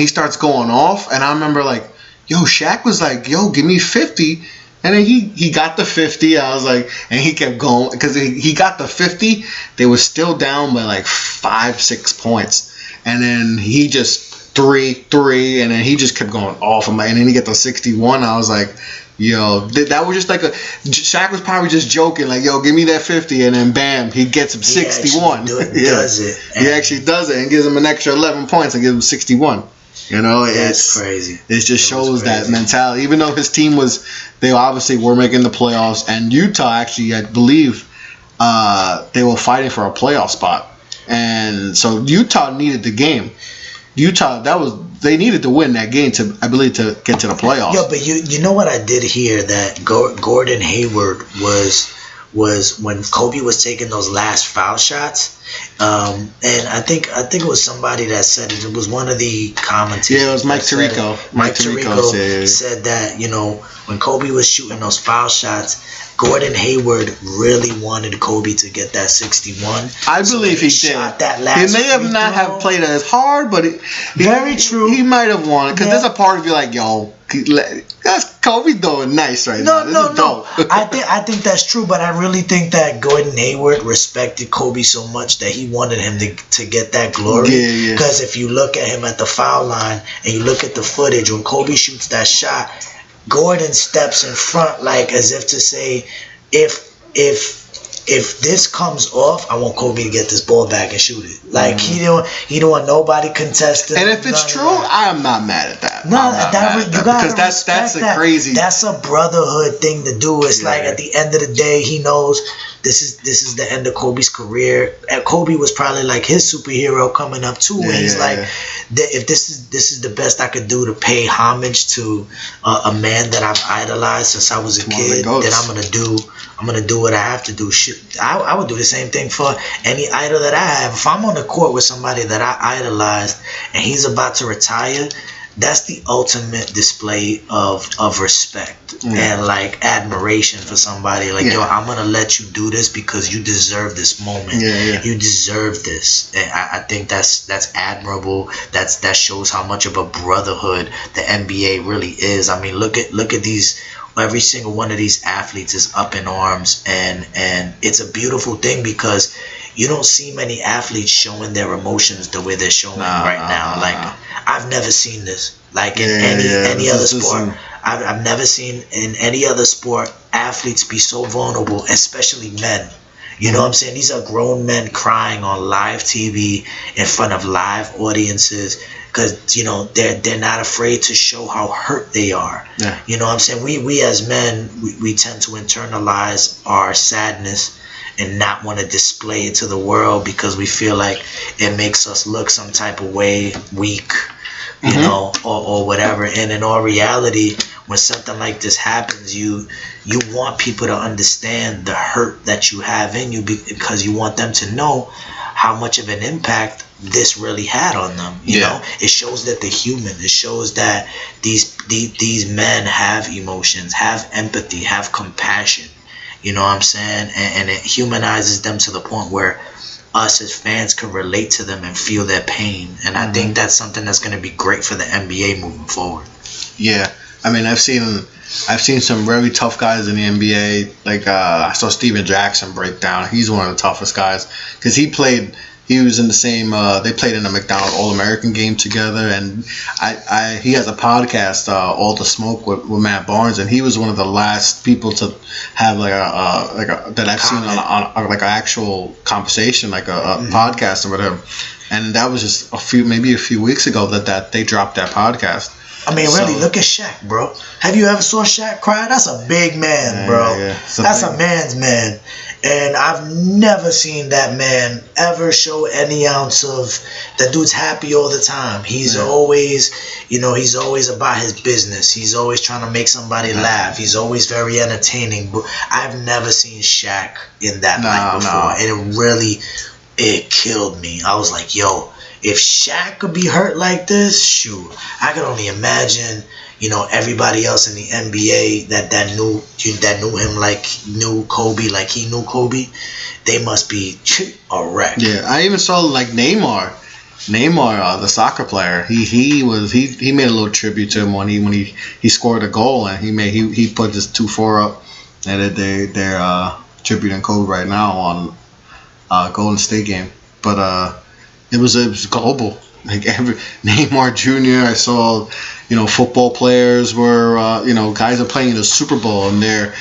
starts going off, and I remember like, yo, Shaq was like, "Yo, give me 50." And then he got the 50. I was like, and he kept going because he got the 50. They were still down by like 5-6 points, and then he just three, and then he just kept going off. And then he get the 61. I was like, yo, that was just like Shaq was probably just joking, like, yo, give me that 50, and then bam, he gets him 61. Does it. He actually does it and gives him an extra 11 points and gives him 61. That's crazy. It just shows that mentality. Even though his team they obviously were making the playoffs, and Utah actually, I believe, they were fighting for a playoff spot. And so Utah needed the game. They needed to win that game to get to the playoffs. Yeah, but you know what I did hear, that Gordon Hayward was when Kobe was taking those last foul shots, and I think it was somebody that said it. It was one of the commentators. Yeah, it was Mike Tirico. Mike Tirico said that when Kobe was shooting those foul shots, Gordon Hayward really wanted Kobe to get that 61. I believe he did. That last he may have not have played as hard, but very true. He might have won, because there's a part of you like, yo, that's Kobe doing nice right now. No. I think that's true, but I really think that Gordon Hayward respected Kobe so much that he wanted him to get that glory. Yeah. Because if you look at him at the foul line and you look at the footage, when Kobe shoots that shot, Gordon steps in front, like as if to say, if this comes off, I want Kobe to get this ball back and shoot it. Like he don't want nobody contesting. And if it's true, I am not mad at that. Because that's a crazy. That's a brotherhood thing to do. It's like at the end of the day, he knows this is the end of Kobe's career. And Kobe was probably like his superhero coming up too. And he's like, if this is the best I could do to pay homage to a man that I've idolized since I was a kid, then I'm gonna do what I have to do. I would do the same thing for any idol that I have. If I'm on the court with somebody that I idolized and he's about to retire, that's the ultimate display of respect and like admiration for somebody. Like, yo, I'm gonna let you do this because you deserve this moment. You deserve this. And I think that's admirable. That shows how much of a brotherhood the NBA really is. I mean, look at these. Every single one of these athletes is up in arms, and it's a beautiful thing because you don't see many athletes showing their emotions the way they're showing right now. Like, I've never seen this. Like in any other sport. I've never seen in any other sport athletes be so vulnerable, especially men. You know what I'm saying? These are grown men crying on live TV in front of live audiences because, they're not afraid to show how hurt they are. You know what I'm saying? We as men, we tend to internalize our sadness and not want to display it to the world because we feel like it makes us look some type of way, weak, or whatever. And in all reality, when something like this happens, you want people to understand the hurt that you have in you, because you want them to know how much of an impact this really had on them. You know, it shows that they're human. It shows that these men have emotions, have empathy, have compassion. You know what I'm saying? And it humanizes them to the point where us as fans can relate to them and feel their pain. And I think that's something that's going to be great for the NBA moving forward. Yeah, I mean, I've seen some very tough guys in the NBA. Like I saw Steven Jackson break down. He's one of the toughest guys because he was in the same. They played in a McDonald's All-American game together, and he has a podcast, All the Smoke, with Matt Barnes, and he was one of the last people to have that I've seen on like an actual conversation, like a podcast with him, and that was just a few weeks ago that they dropped that podcast. I mean, really, look at Shaq, bro. Have you ever saw Shaq cry? That's a big man, bro. Yeah. That's a man's man. And I've never seen that man ever show any ounce of, that dude's happy all the time. He's always, he's always about his business. He's always trying to make somebody laugh. He's always very entertaining. But I've never seen Shaq in that light before. And it killed me. I was like, yo, if Shaq could be hurt like this, shoot, I could only imagine, everybody else in the NBA that knew him knew Kobe like he knew Kobe. They must be a wreck. Yeah, I even saw like Neymar, the soccer player. He made a little tribute to him when he scored a goal, and he put this 2-4 up, and they're tributing Kobe right now on Golden State game, but It was global. Like Neymar Jr. I saw, football players were, guys are playing in the Super Bowl, and they're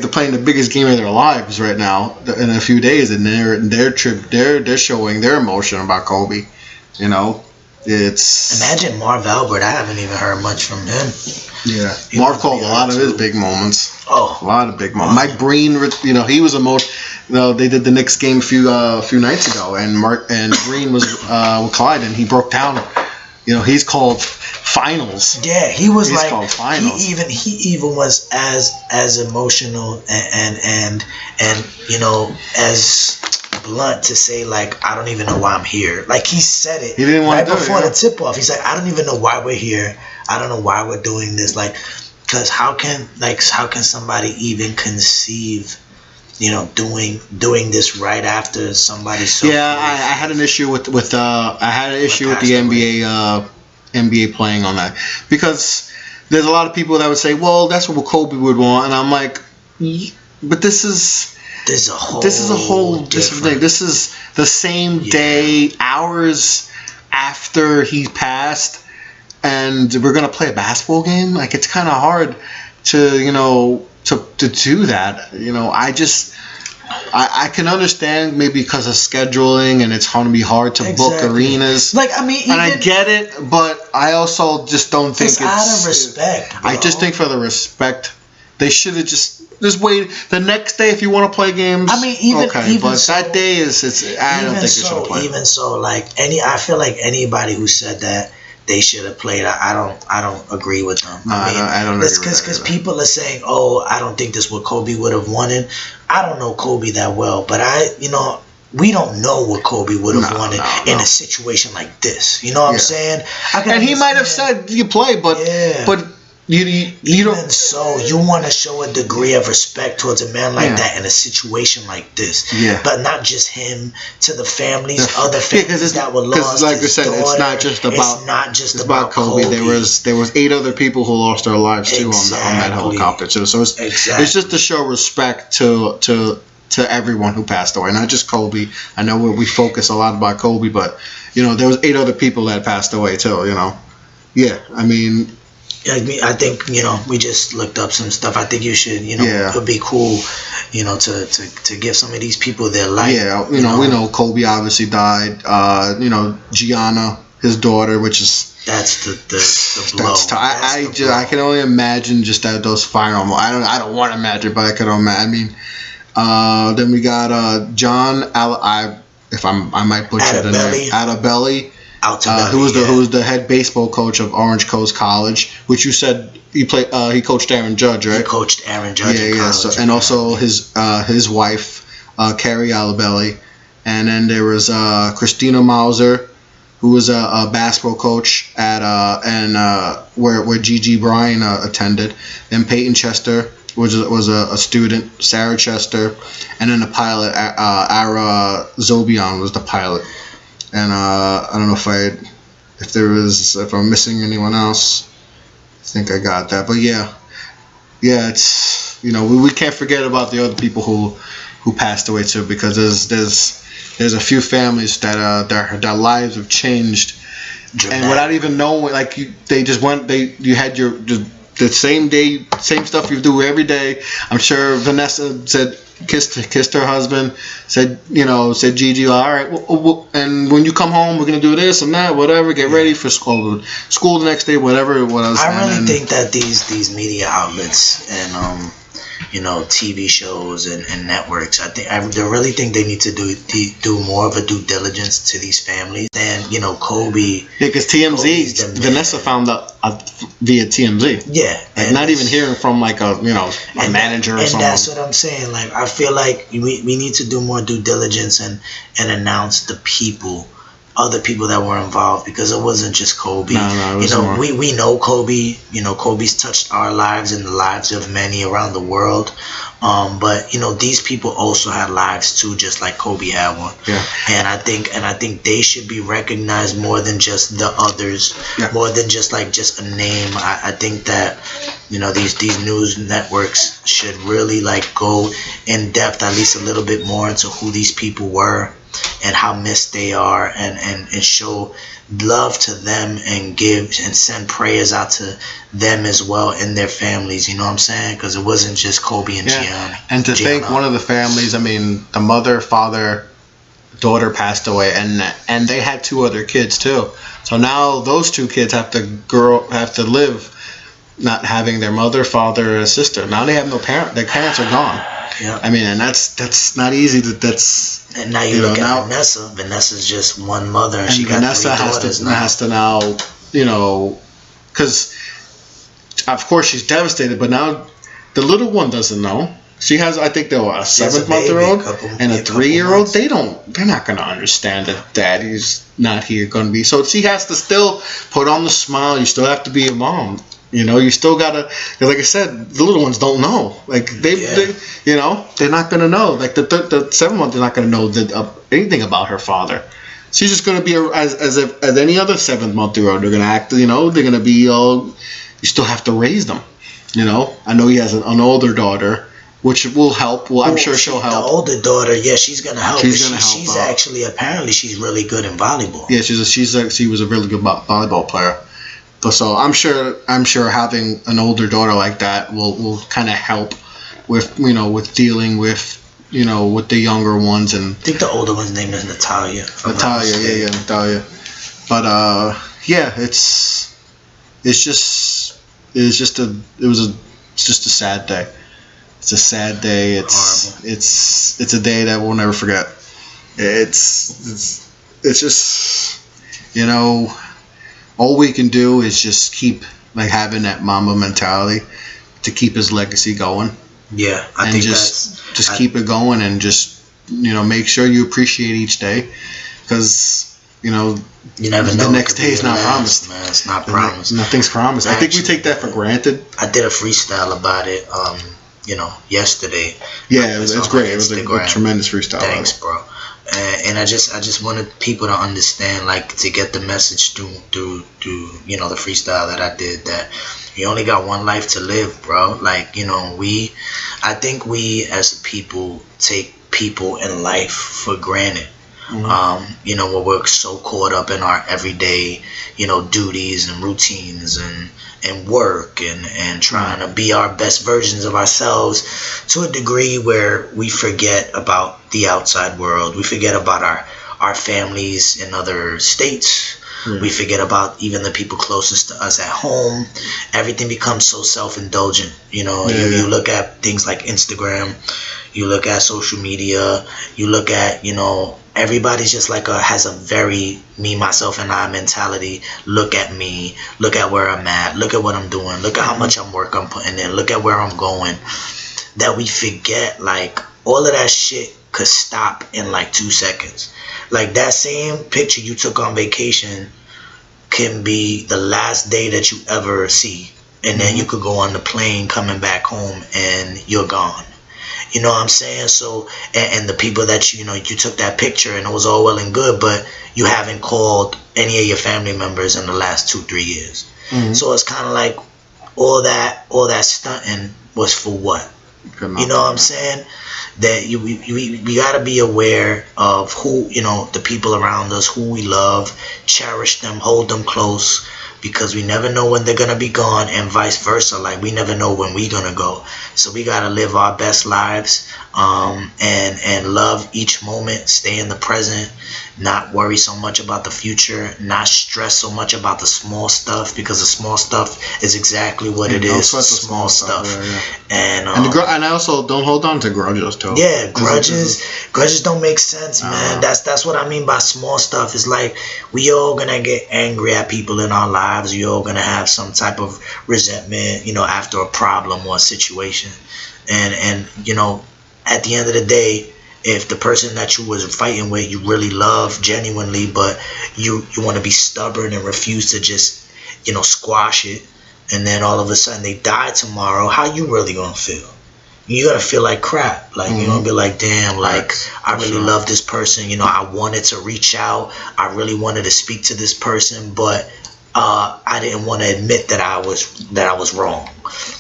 playing the biggest game of their lives right now in a few days, and they're showing their emotion about Kobe. It's imagine Marv Albert. I haven't even heard much from him. Yeah, Marv called a lot of his big moments. Oh, a lot of big moments. Mike Breen, he was they did the Knicks game a few nights ago, and Breen was with Clyde, and he broke down. He's called finals. Yeah, he's called finals. He even was as emotional and as blunt to say, like, I don't even know why I'm here. Like, he said it. He didn't want to do before the tip off. He's like, I don't even know why we're here. I don't know why we're doing this. Like, because how can somebody even conceive, doing this right after somebody so yeah, I had an issue with the NBA playing on that, because there's a lot of people that would say, well, that's what Kobe would want, and I'm like, but this is a whole different thing. This is the same day, hours after he passed, and we're gonna play a basketball game. Like, it's kind of hard to to do that. I can understand maybe because of scheduling, and it's going to be hard to book arenas. Like, I mean, and I get it, but I also just don't think it's out of respect. Bro. I just think for the respect, they should have just wait the next day if you want to play games. I mean, even but so, that day is I don't think they should have played. Even so, like I feel like anybody who said that they should have played, I don't agree with them. I don't agree with that because people are saying, oh, I don't think this is what Kobe would have wanted. I don't know Kobe that well, but we don't know what Kobe would have wanted in a situation like this. You know what I'm saying? And he might have said you play, but you don't. So you want to show a degree of respect towards a man like that in a situation like this. Yeah. But not just him, to the families, other families that were lost. Because, like I said, it's not just about Kobe. There was 8 other people who lost their lives too on that helicopter too. So it's just to show respect to everyone who passed away, not just Kobe. I know we focus a lot about Kobe, but there was 8 other people that passed away too. Yeah, I mean. I think we just looked up some stuff. I think you should it would be cool to give some of these people their life. Yeah, we know Kobe obviously died. Gianna, his daughter, which is that's the blow. I can only imagine just those final moments. I don't want to imagine, but I can only imagine. I mean, then we got John I might butcher the name. Altobelli. Who was the head baseball coach of Orange Coast College, which you said He coached Aaron Judge, right? He coached Aaron Judge. Yeah, in yeah. college, So, and also his wife, Carrie Alabelli, and then there was Christina Mauser, who was a basketball coach at where Gigi Bryant attended, and Peyton Chester was a student, Sarah Chester, and then the pilot Ara Zobion was the pilot, and I don't know if I'm missing anyone else. I think I got that, but yeah, it's we can't forget about the other people who passed away too, because there's a few families that their lives have changed, and without even knowing, like you had the same day, same stuff you do every day. I'm sure Vanessa kissed her husband, said Gigi, all right, and when you come home, we're gonna do this and that, whatever. Get ready for school the next day, whatever it was. I really think that these media outlets and TV shows and networks, I really think they need to do more of a due diligence to these families. And Kobe. Yeah, because TMZ, Vanessa found out via TMZ. Yeah, and not even hearing from like a manager or something. And that's what I'm saying. Like, I feel like we need to do more due diligence and announce the other people that were involved, because it wasn't just Kobe. No, we know Kobe. Kobe's touched our lives and the lives of many around the world. But these people also had lives too, just like Kobe had one. Yeah. And I think they should be recognized more than just the others, more than just a name. I think that these news networks should really like go in depth, at least a little bit more, into who these people were and how missed they are, and show love to them and give and send prayers out to them as well and their families. You know what I'm saying? Because it wasn't just Kobe and Gianna. And to think one of the families, I mean, the mother, father, daughter passed away, and they had 2 other kids too. So now those 2 kids have to live not having their mother, father, or sister. Now they have no parent. Their parents are gone. Yeah. I mean, and that's not easy. And now you look at Vanessa. Vanessa's just one mother, and she got Vanessa 3 daughters has to now, because of course she's devastated, but now the little one doesn't know. She has, I think, a 7-month-old and a 3-year-old. They're not gonna understand that daddy's not here gonna be. So she has to still put on the smile. You still have to be a mom. You still gotta, cause like I said, the little ones don't know. Like they're not gonna know. Like the 7-month, they're not gonna know anything about her father. She's just gonna be as any other 7-month-old. They're gonna act. They're gonna be all. You still have to raise them. I know he has an older daughter, which will help. Well, I'm sure she'll help. The older daughter, yeah, she's gonna help. She's actually, apparently, she's really good in volleyball. Yeah, she was a really good volleyball player. But so I'm sure having an older daughter like that will kind of help with with dealing with with the younger ones. And I think the older one's name is Natalia. Natalia. But it's just a sad day. It's a sad day. It's a day that we'll never forget. It's just all we can do is just keep like having that Mamba mentality to keep his legacy going. Yeah, I think just keep it going, and just make sure you appreciate each day, because you never know. The next day is not promised. Man, it's not promised. Nothing's promised. I think we take that for granted. I did a freestyle about it, yesterday. Yeah, it's great. It was a tremendous freestyle. Thanks, bro. And I just wanted people to understand, like, to get the message through the freestyle that I did, that you only got one life to live, bro. Like, I think we as a people take people in life for granted. Mm-hmm. Where we're so caught up in our everyday, duties and routines and work and trying to be our best versions of ourselves, to a degree where we forget about the outside world. We forget about our families in other states. We forget about even the people closest to us at home. Everything becomes so self-indulgent. You look at things like Instagram, you look at social media, you look at, everybody's just like has a very me, myself, and I mentality. Look at me, look at where I'm at, look at what I'm doing, look at how much work I'm putting in, look at where I'm going. That we forget like all of that shit could stop in like 2 seconds. Like that same picture you took on vacation can be the last day that you ever see, and then you could go on the plane coming back home and you're gone. You know what I'm saying? So, and the people that you took that picture and it was all well and good, but you haven't called any of your family members in the last 2-3 years. So it's kind of like all that stunting was for what? You know what I'm saying? That we got to be aware of who, the people around us, who we love, cherish them, hold them close, because we never know when they're going to be gone, and vice versa. Like, we never know when we're going to go. So we got to live our best lives, and love each moment, stay in the present, not worry so much about the future, not stress so much about the small stuff, because the small stuff is exactly what it is, small stuff. And I also don't hold on to grudges too. Yeah, grudges don't make sense, man. That's what I mean by small stuff. It's like we all gonna get angry at people in our lives. We all gonna have some type of resentment, after a problem or a situation. And at the end of the day, if the person that you was fighting with you really love genuinely, but you want to be stubborn and refuse to just squash it, and then all of a sudden they die tomorrow, how you really gonna feel? You're gonna feel like crap. Like you're gonna be like, damn, like I really love this person, I wanted to reach out, I really wanted to speak to this person, but I didn't want to admit that I was wrong,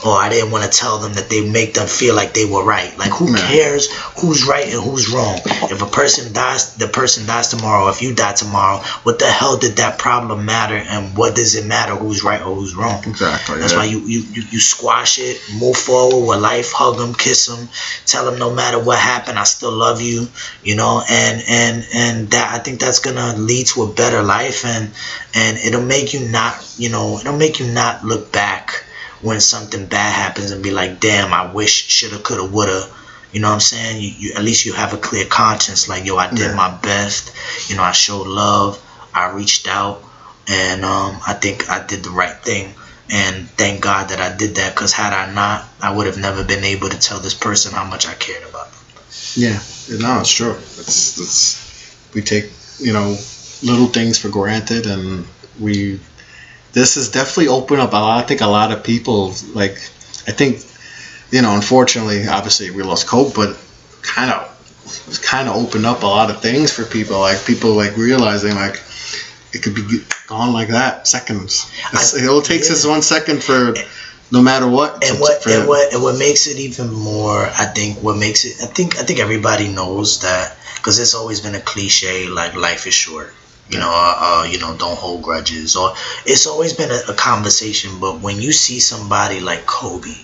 or I didn't want to tell them that they make them feel like they were right. Like, who cares who's right and who's wrong? If a person dies, the person dies tomorrow. If you die tomorrow, what the hell did that problem matter? And what does it matter who's right or who's wrong? Exactly. That's why you squash it, move forward with life, hug them, kiss them, tell them no matter what happened, I still love you. And that, I think that's gonna lead to a better life, and it'll make you not look back when something bad happens and be like, damn, I wish, shoulda, coulda, woulda. You know what I'm saying? You at least you have a clear conscience, like, yo, I did my best, I showed love, I reached out, and I think I did the right thing, and thank God that I did that, because had I not, I would have never been able to tell this person how much I cared about them. Yeah, no, it's true. It's we take little things for granted, and this has definitely opened up a lot of people. Like, I think, unfortunately, obviously we lost Kobe, but kind of opened up a lot of things for people. Like, people like realizing like it could be gone like that, seconds. It all takes us 1 second for no matter what. And what makes it even more, I think everybody knows that, because it's always been a cliche, like, life is short. Don't hold grudges, or it's always been a conversation. But when you see somebody like Kobe,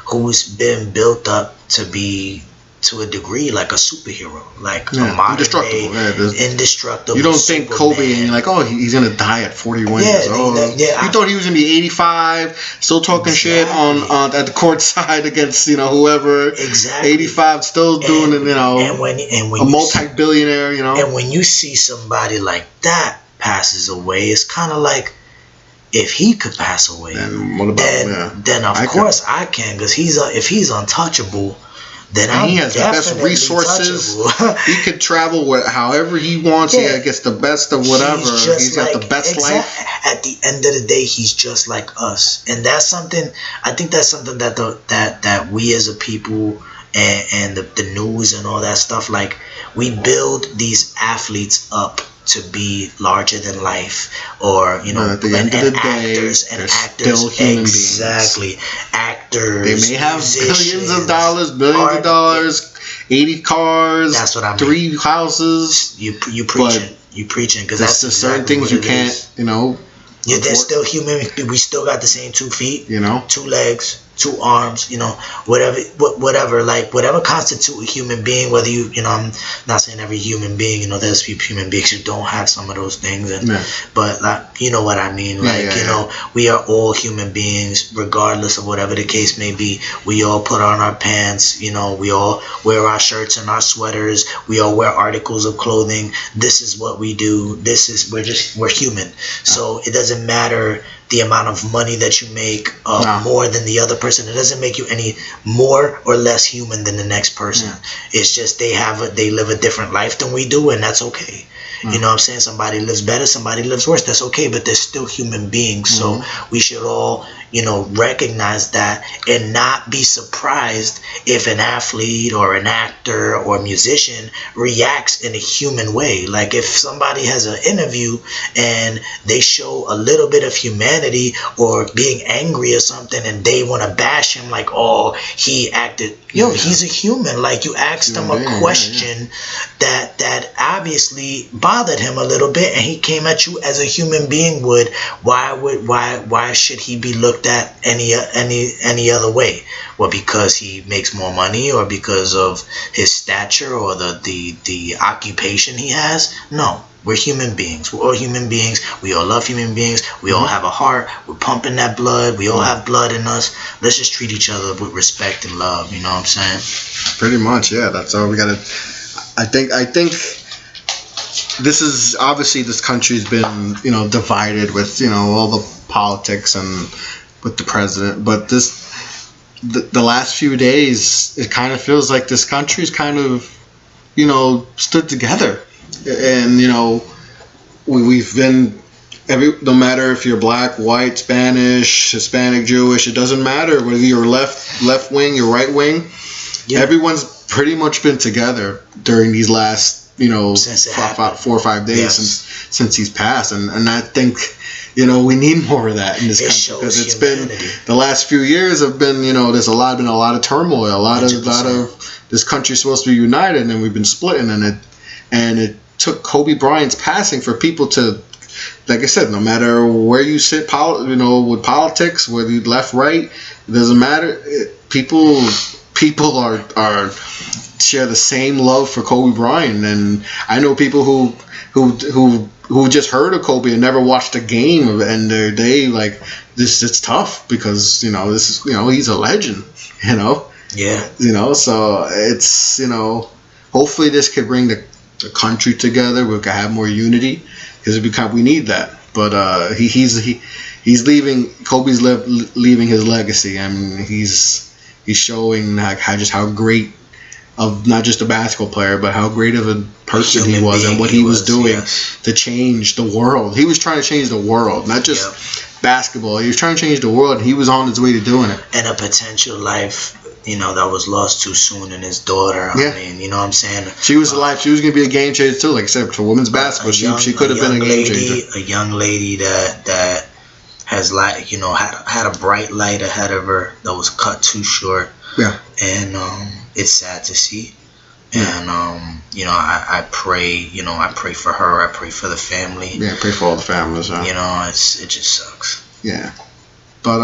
who's been built up to be, to a degree, like a superhero, like a modern day indestructible. You don't think Superman. Kobe and you're like, oh, he's gonna die at 41 years old. You thought he was gonna be 85, still talking shit on at the court side against whoever. Exactly. 85, still doing it. And when a multi-billionaire. And when you see somebody like that passes away, it's kind of like, if he could pass away, then of course I can, because if he's untouchable. Then he has the best resources. He could travel however he wants. Yeah. He gets the best of whatever. He's got the best life. At the end of the day, he's just like us, and that's something. I think that's something that we as a people and the news and all that stuff, like, we build these athletes up to be larger than life, or at the end of the day, they're still human beings. Actors, they may have billions of dollars, 80 cars, that's what I mean. 3 houses. You preaching, because that's just certain things you can't. They're still human. We still got the same 2 feet, 2 legs, two arms, whatever, like whatever constitute a human being. Whether I'm not saying every human being, there's human beings who don't have some of those things, but like, you know what I mean, like we are all human beings, regardless of whatever the case may be. We all put on our pants, we all wear our shirts and our sweaters. We all wear articles of clothing. This is what we do. We're human. So it doesn't matter the amount of money that you make more than the other person. It doesn't make you any more or less human than the next person. It's just they live a different life than we do, and that's okay. You know what I'm saying? Somebody lives better, somebody lives worse. That's okay, but they're still human beings. So we should all, recognize that and not be surprised if an athlete or an actor or a musician reacts in a human way. Like if somebody has an interview and they show a little bit of humanity or being angry or something, and they want to bash him like, oh, he acted, he's a human. Like you asked him a question that obviously bothered him a little bit, and he came at you as a human being would. Why should he be looked at any other way? Well, because he makes more money, or because of his stature, or the occupation he has? No, we're human beings. We're all human beings. We all love human beings. We all have a heart. We're pumping that blood. We all have blood in us. Let's just treat each other with respect and love. You know what I'm saying? Pretty much, yeah. That's all we gotta. I think this is obviously, this country's been divided with all the politics and with the president, but the last few days it kind of feels like this country's kind of stood together, and we've been no matter if you're black, white, Spanish, Hispanic, Jewish, it doesn't matter whether you're left wing, you're right wing. Everyone's pretty much been together during these last 4 or 5 days since he's passed, and I think we need more of that in this country, because it's been the last few years have been there's been a lot of turmoil, a lot of this country's supposed to be united, and we've been splitting, and it took Kobe Bryant's passing for people to, like I said, no matter where you sit, with politics, whether you left, right, it doesn't matter. People are share the same love for Kobe Bryant, and I know people who just heard of Kobe and never watched a game, and they like this. It's tough because this is he's a legend. So it's hopefully this could bring the country together. We can have more unity, because we need that. But he's leaving. Kobe's leaving his legacy. I mean, he's showing how great of not just a basketball player, but how great of a person he was, and what he was doing to change the world. He was trying to change the world, not just basketball. He was trying to change the world, and he was on his way to doing it. And a potential life, that was lost too soon in his daughter. I mean, you know what I'm saying? She was alive. She was going to be a game changer too. Like I said, for women's basketball, she could have been a game changer. A young lady that has had a bright light ahead of her that was cut too short. Yeah. And it's sad to see. And I pray, I pray for her, I pray for the family. Yeah, pray for all the families. It just sucks. Yeah. But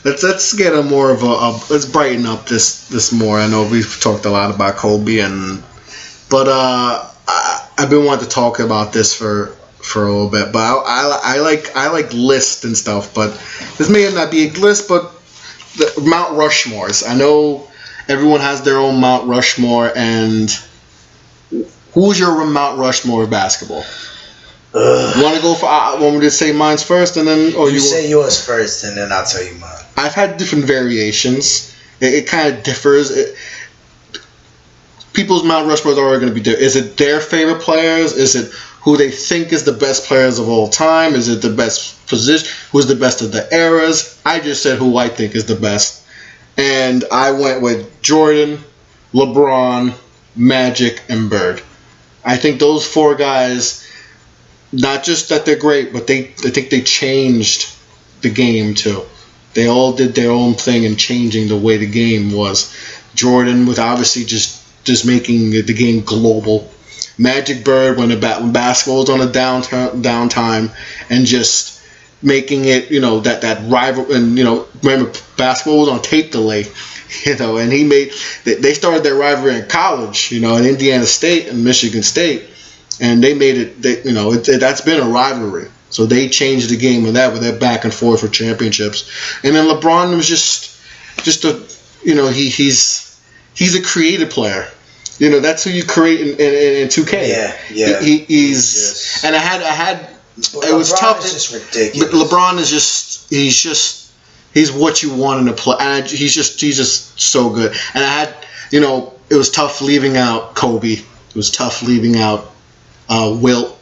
let's get let's brighten up this more. I know we've talked a lot about Kobe, but I've been wanting to talk about this for a little bit. But I like lists and stuff. But this may not be a list, but the Mt Rushmores. I know everyone has their own Mt Rushmore, and who's your Mt Rushmore of basketball? You want to go for? Want me to say mine first, and then you say yours first, and then I'll tell you mine. I've had different variations. It kind of differs. People's Mt Rushmores are going to be different. Is it their favorite players? Is it who they think is the best players of all time? Is it the best position? Who's the best of the eras? I just said who I think is the best. And I went with Jordan, LeBron, Magic, and Bird. I think those four guys, not just that they're great, but I think they changed the game too. They all did their own thing in changing the way the game was. Jordan was obviously just making the game global. Magic, Bird, when basketball was on a downtime, and just making it, that rival, and remember basketball was on tape delay, and they started their rivalry in college, in Indiana State and Michigan State, and they made it, that's been a rivalry. So they changed the game with that, with their back and forth for championships. And then LeBron was just a, he's a creative player. That's who you create in 2K. Yeah. He's and I had. It was tough. Is just ridiculous. LeBron is he's what you want in a play. And he's just so good. And I had, it was tough leaving out Kobe. It was tough leaving out Wilt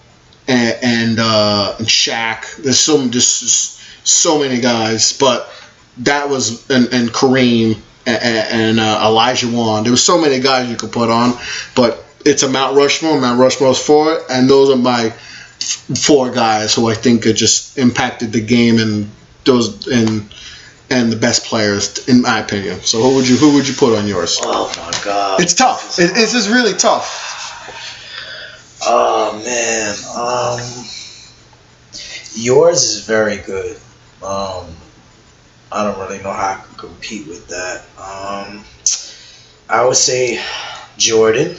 and Shaq. There's so many guys, but that was and Kareem and Elijah Wan. There was so many guys you could put on, but it's a Mount Rushmore. Mount Rushmore's 4, and those are my 4 guys who I think have just impacted the game and the best players in my opinion. So who would you put on yours? Oh my God, it's tough. It's just really tough. Oh man, yours is very good. I don't really know how I could compete with that. I would say Jordan.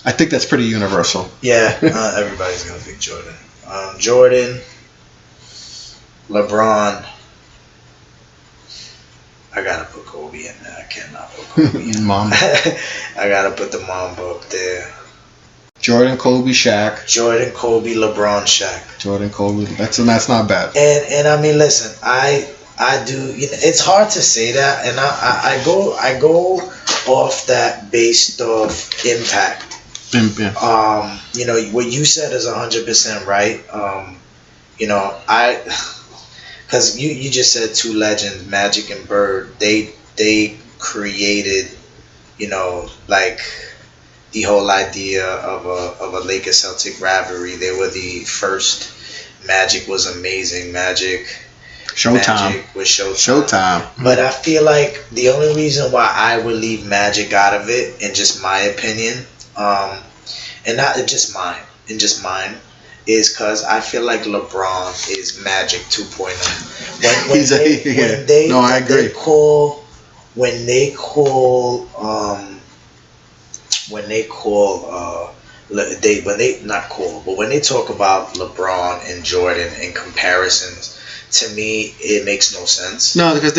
I think that's pretty universal. Yeah, everybody's gonna pick Jordan. Jordan, LeBron. I gotta put Kobe in there. I cannot put Kobe in. Mamba. I gotta put the Mamba up there. Jordan, Kobe, Shaq. Jordan, Kobe, LeBron, Shaq. Jordan, Kobe. That's not bad. And I mean, listen, I do. It's hard to say that, and I go off that based off impact. Yeah. What you said is 100% right. Because you just said 2 legends, Magic and Bird. They created, like the whole idea of a Lakers Celtic rivalry. They were the first. Magic was amazing. Magic was Showtime. But I feel like the only reason why I would leave Magic out of it, in just my opinion, and not just mine, is because I feel like LeBron is Magic 2.0. I agree. When they talk about LeBron and Jordan in comparisons, to me it makes no sense. No, because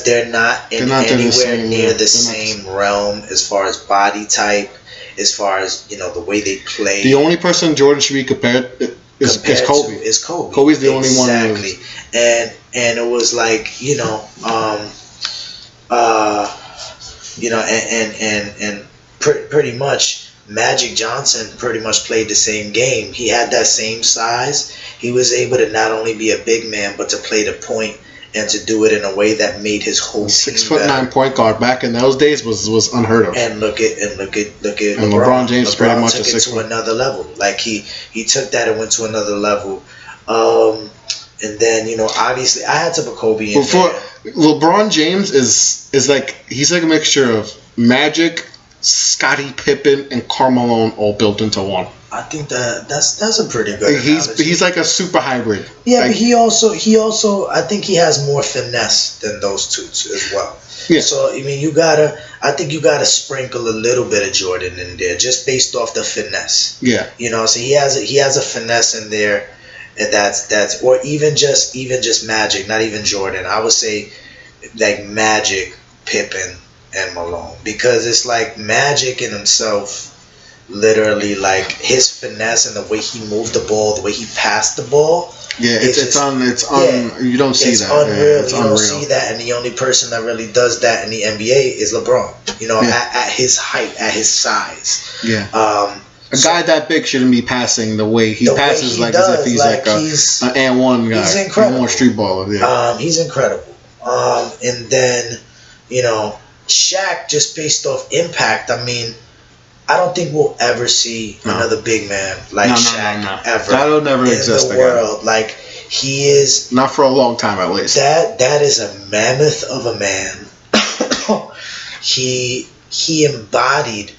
they're not anywhere near the same realm as far as body type, as far as the way they play. The only person Jordan should be compared is Kobe. Is Kobe. Kobe's the only one. Exactly. And it was like pretty much Magic Johnson pretty much played the same game. He had that same size. He was able to not only be a big man, but to play the point and to do it in a way that made his whole 6'9" point guard back in those days was unheard of. And look at LeBron James pretty much took it to another level. Like he took that and went to another level. And then obviously I had to put Kobe in there. LeBron James is like, he's like a mixture of Magic, Scottie Pippen, and Carmelo all built into one. I think that's a pretty good analogy. He's like a super hybrid. Yeah, like, but he also I think he has more finesse than those two as well. Yeah. So I mean you gotta sprinkle a little bit of Jordan in there just based off the finesse. Yeah. So he has a finesse in there, and that's or even just Magic, not even Jordan. I would say like Magic, Pippen, and Malone, because it's like Magic in himself. Literally, like his finesse and the way he moved the ball, the way he passed the ball. Yeah, you don't see it's that. Unreal. It's you unreal. don't see that, and the only person that really does that in the NBA is LeBron. At his height, at his size. Yeah. A guy that big shouldn't be passing the way he passes, as if he's like an and one guy. He's incredible. One street baller. Yeah. He's incredible. And then Shaq, just based off impact. I mean, I don't think we'll ever see another big man like Shaq ever. That'll never exist in the world. Like he is not for a long time at least. That is a mammoth of a man. He embodied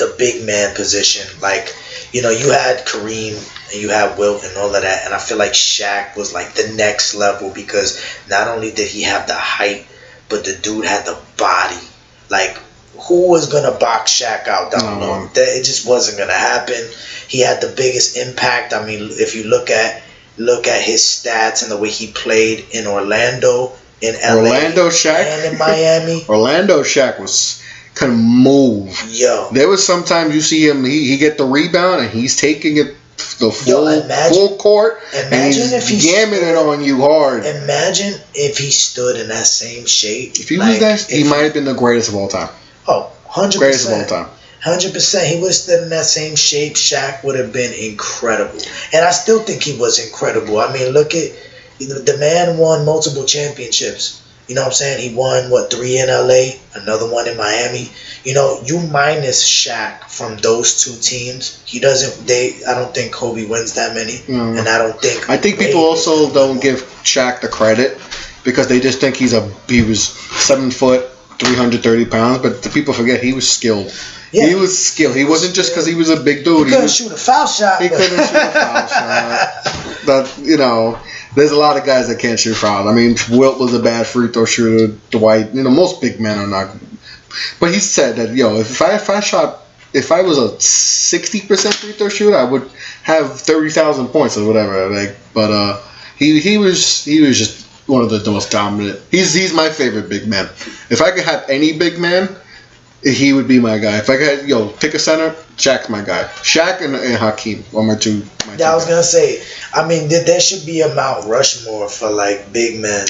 the big man position. Like, you know, you had Kareem and you had Wilt and all of that, and I feel like Shaq was like the next level because not only did he have the height, but the dude had the body. Like, who was gonna box Shaq out down low? It just wasn't gonna happen. He had the biggest impact. I mean, if you look at his stats and the way he played in Orlando, in LA, Orlando Shaq, and in Miami. Orlando Shaq couldn't move. Yo, there was sometimes you see him. He get the rebound and he's taking it the full court. Imagine if he jamming it on you hard. Imagine if he stood in that same shape. If he was that, he might have been the greatest of all time. Oh, 100%. Greatest of all time. 100%. He would have stood in that same shape. Shaq would have been incredible. And I still think he was incredible. I mean, look at the man won multiple championships. You know what I'm saying? He won, 3 in LA, another one in Miami. You know, you minus Shaq from those two teams, I don't think Kobe wins that many. Mm. And I think people also don't give Shaq the credit because they just think he was 7 foot, 330 pounds, but the people forget he was skilled. Yeah. He was skilled. He wasn't just because he was a big dude. He couldn't shoot a foul shot. He couldn't shoot a foul shot. But, you know, there's a lot of guys that can't shoot fouls. I mean, Wilt was a bad free throw shooter. Dwight, you know, most big men are not. But he said that, if I was a 60% free throw shooter, I would have 30,000 points or whatever. Like, but he was just one of the most dominant. He's my favorite big man. If I could have any big man, he would be my guy. If I could, pick a center, Shaq's my guy. Shaq and Hakeem are my two. I was gonna say. I mean, there should be a Mount Rushmore for like big men.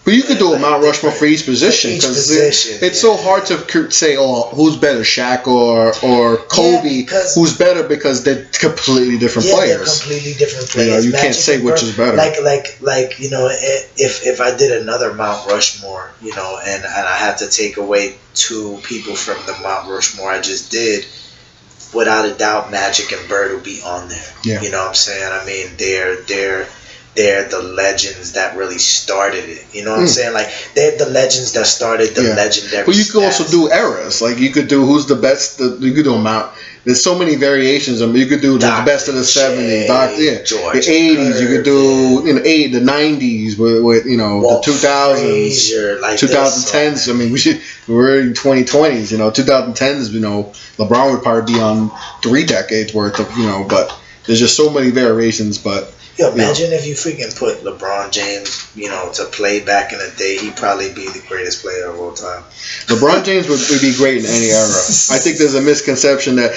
But you could do a Mount Rushmore for each position because it's so hard to say, who's better, Shaq or Kobe? Who's better because they're completely different players. They're completely different players. You can't say which is better. Like you know, if I did another Mount Rushmore, you know, and I had to take away 2 people from the Mount Rushmore I just did, without a doubt, Magic and Bird will be on there. Yeah. You know what I'm saying? I mean, they're the legends that really started it. You know what I'm saying? Like, they're the legends that started the legendary. But you could also do eras. Like, you could do who's the best. You could do a Mount. There's so many variations. I mean, you could do the best of the 70s, the 80s. You could do the 90s with the 2000s, Frazier, like 2010s. I mean, we're in 2020s. 2010s. LeBron would probably be on 3 decades worth of but there's just so many variations. But imagine if you freaking put LeBron James, to play back in the day. He'd probably be the greatest player of all time. LeBron James would be great in any era. I think there's a misconception that,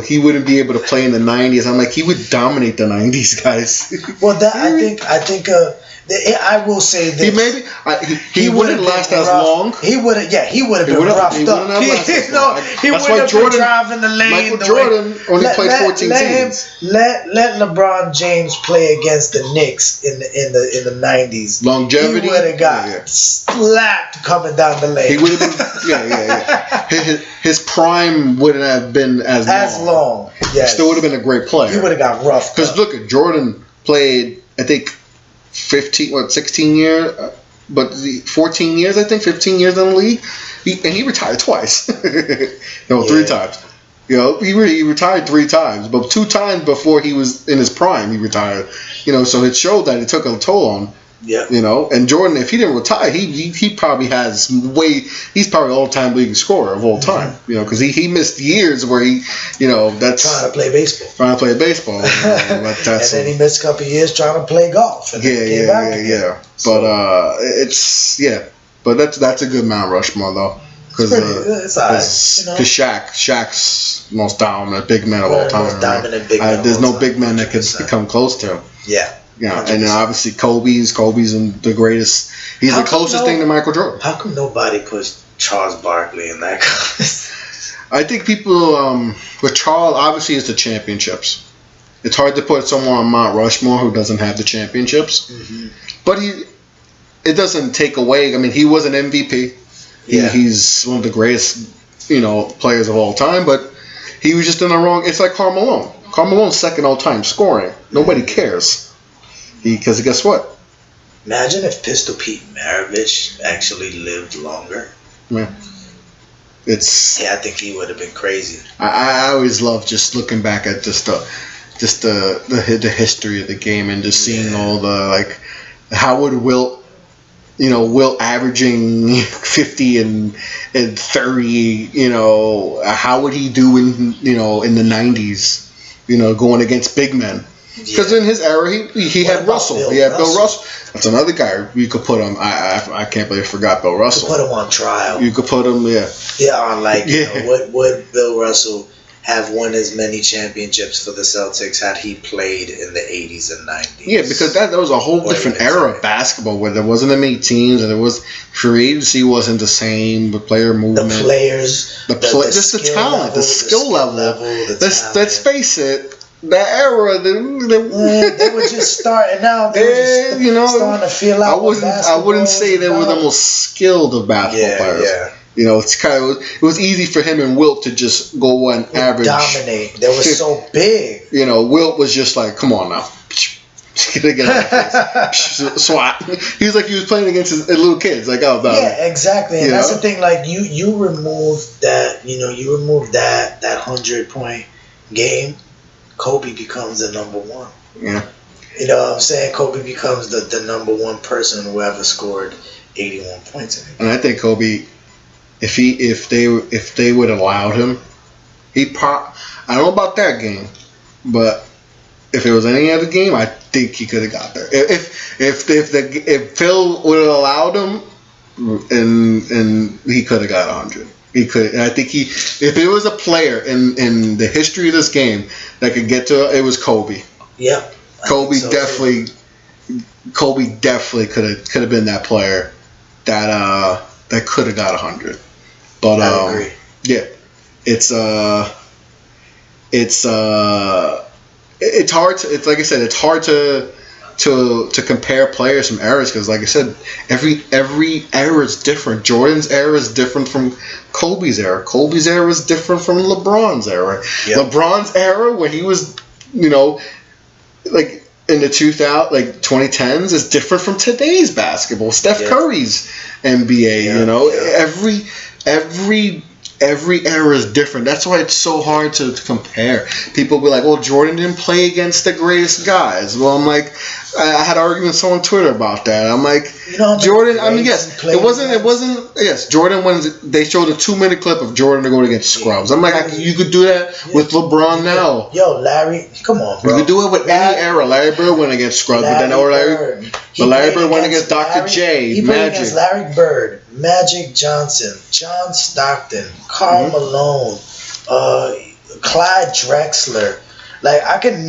he wouldn't be able to play in the 90s. I'm like, he would dominate the 90s guys. Well, I think I will say this. He wouldn't last as long. He would have been roughed up. He wouldn't have been driving the lane. Michael Jordan only played 14 seasons. Let LeBron James play against the Knicks in the 90s. Longevity. He would have got slapped coming down the lane. He would have been. His prime wouldn't have been as long. Yes. He still would have been a great player. He would have got roughed. Because look at Jordan played, I think, 16 years, but 14 years, I think, 15 years in the league, and he retired twice. 3 times. He retired 3 times, but 2 times before he was in his prime, he retired. So it showed that it took a toll on. Yeah. And Jordan, if he didn't retire, he probably has he's probably all-time leading scorer of all time. Because he missed years where that's trying to play baseball. But and then he missed a couple of years trying to play golf. And yeah. But but that's a good Mount Rushmore though. Because Shaq's most dominant big man of all time. There's no big man that could come close to him. Yeah. And then obviously Kobe's the greatest. He's the closest thing to Michael Jordan. How come nobody puts Charles Barkley in that conversation? I think people with Charles obviously it's the championships. It's hard to put someone on Mount Rushmore who doesn't have the championships. Mm-hmm. But it doesn't take away. I mean, he was an MVP. Yeah. He's one of the greatest players of all time. But he was just in the wrong. It's like Karl Malone. Karl Malone's second all time scoring. Nobody cares. Because guess what? Imagine if Pistol Pete Maravich actually lived longer. Yeah. It's Yeah, I think he would have been crazy. I always love just looking back at the history of the game and just seeing all the like how would Wilt averaging 50 and 30, how would he do in the 90s, going against big men. Because in his era, he had Russell. He had Bill Russell. That's another guy you could put him. I can't believe I forgot Bill Russell. You could put him on trial. You could put him, yeah. Yeah, on would Bill Russell have won as many championships for the Celtics had he played in the 80s and 90s? Yeah, because that was a whole different era of basketball where there wasn't as many teams and there was free agency wasn't the same with player movement. The players, just the talent, the skill level. Let's face it. That era, they were just starting out. They were just starting to feel out. I wouldn't say they were the most skilled of basketball players. Yeah. It's it was easy for him and Wilt to just go and average, dominate. They were so big. Wilt was just like, come on now. Swat. He was like he was playing against his little kids. Like, oh, yeah, exactly. And that's the thing. Like you remove that. You remove that 100-point game. Kobe becomes the number one. Yeah. You know what I'm saying? Kobe becomes the number one person who ever scored 81 points in it. And I think Kobe, if they would have allowed him, I don't know about that game, but if it was any other game, I think he could have got there. If Phil would have allowed him, and he could have got 100. He could, and I think if it was a player in the history of this game that could get to it, was Kobe. Yeah. Kobe definitely could have been that player that could have got 100. But I agree. Yeah, it's hard to, it's like I said, it's hard to compare players from eras because, like I said, every era is different. Jordan's era is different from Kobe's era. Kobe's era is different from LeBron's era. Yep. LeBron's era, when he was, like in the 2010s, is different from today's basketball. Steph Curry's NBA, every era is different. That's why it's so hard to compare. People be like, well, Jordan didn't play against the greatest guys. Well, I'm like, I had arguments on Twitter about that. I'm like, Jordan, I mean, yes, it wasn't, yes, Jordan, when they showed a 2-minute clip of Jordan going against scrubs. I'm like, you could do that with LeBron now. Yo, Larry, come on, bro. You could do it with any era. Larry Bird went against scrubs, Larry Bird went against Dr. J, He played against Larry Bird, Magic Johnson, John Stockton, Karl Malone, Clyde Drexler. Like, I can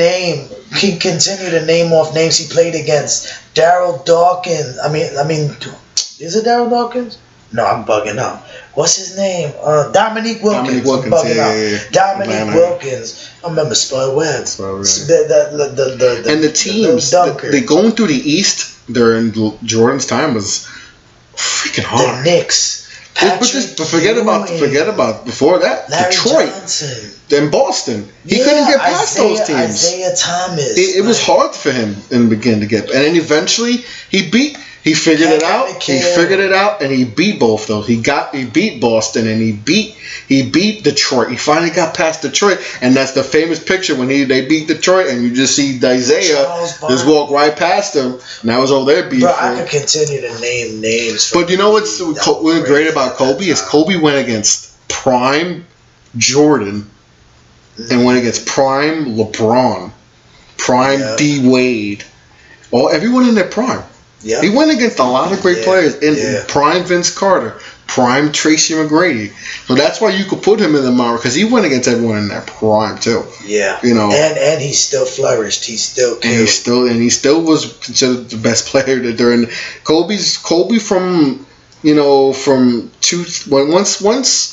continue to name off names he played against. Darryl Dawkins. I mean, is it Darryl Dawkins? No, I'm bugging out. What's his name? Dominique Wilkins. Dominique Wilkins. I remember Spud Webb. And the teams, they going through the East during Jordan's time was freaking hard. The Knicks. But forget about before that. Larry Detroit. Johnson. Then Boston. He couldn't get past those teams. Isaiah Thomas. It was hard for him in the beginning to get, and then eventually he figured it out. He figured it out, and he beat both those. He beat Boston, and he beat Detroit. He finally got past Detroit, and that's the famous picture when they beat Detroit, and you just see Isaiah just walk right past him. And I was over there beating. Bro, I could continue to name names. But you know what's great about Kobe is Kobe went against prime Jordan. And went against prime LeBron, prime D Wade, everyone in their prime. Yeah. He went against a lot of great players in prime Vince Carter, prime Tracy McGrady. So that's why you could put him in the mount because he went against everyone in their prime too. Yeah. And he still flourished. He still killed. And he still was considered the best player during Kobe from once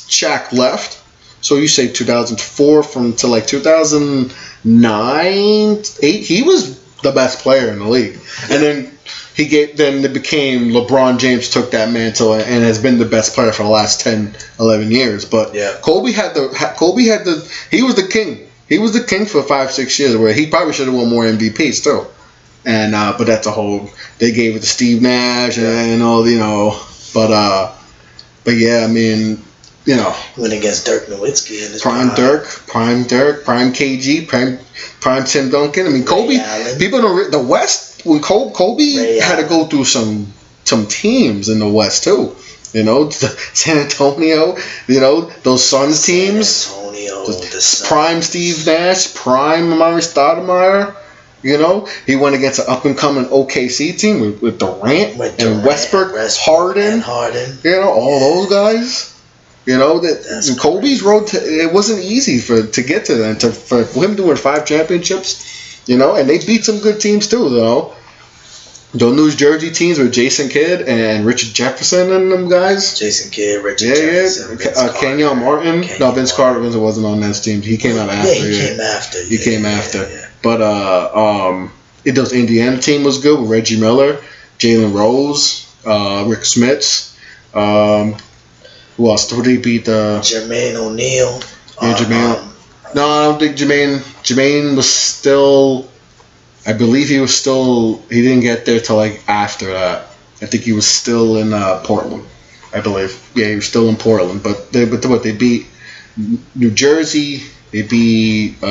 Shaq left. So you say 2004 to like 2009, 8. He was the best player in the league, and then it became LeBron James took that mantle and has been the best player for the last 10, 11 years. But Kobe he was the king. He was the king for 5-6 years, where he probably should have won more MVPs too. And but that's a whole. They gave it to Steve Nash and all, But yeah, I mean. you know, went against Dirk Nowitzki in his prime Dirk, prime KG, prime Tim Duncan. I mean, Kobe. People don't the West when Kobe had to go through some teams in the West too. You know, San Antonio. You know, those Suns teams. San Antonio, the Suns. Prime Steve Nash, prime Amari Stoudemire. You know, he went against an up-and-coming OKC team with Durant and Westbrook, Harden. You know, all those guys. You know, that Kobe's road it wasn't easy to get to that. For him to win 5 championships, you know, and they beat some good teams too, though. The New Jersey teams with Jason Kidd and Richard Jefferson and them guys. Jason Kidd, Richard Jefferson, Kenyon Martin. Vince Carter wasn't on that team. He came out after. He came after. Yeah. But those Indiana team was good with Reggie Miller, Jalen Rose, Rick Smits. Who else? Who they beat? Jermaine O'Neal. Yeah, Jermaine. No, I don't think Jermaine. Jermaine was still. I believe he was still. He didn't get there till like after that. I think he was still in Portland. I believe. Yeah, he was still in Portland. But they beat New Jersey. They beat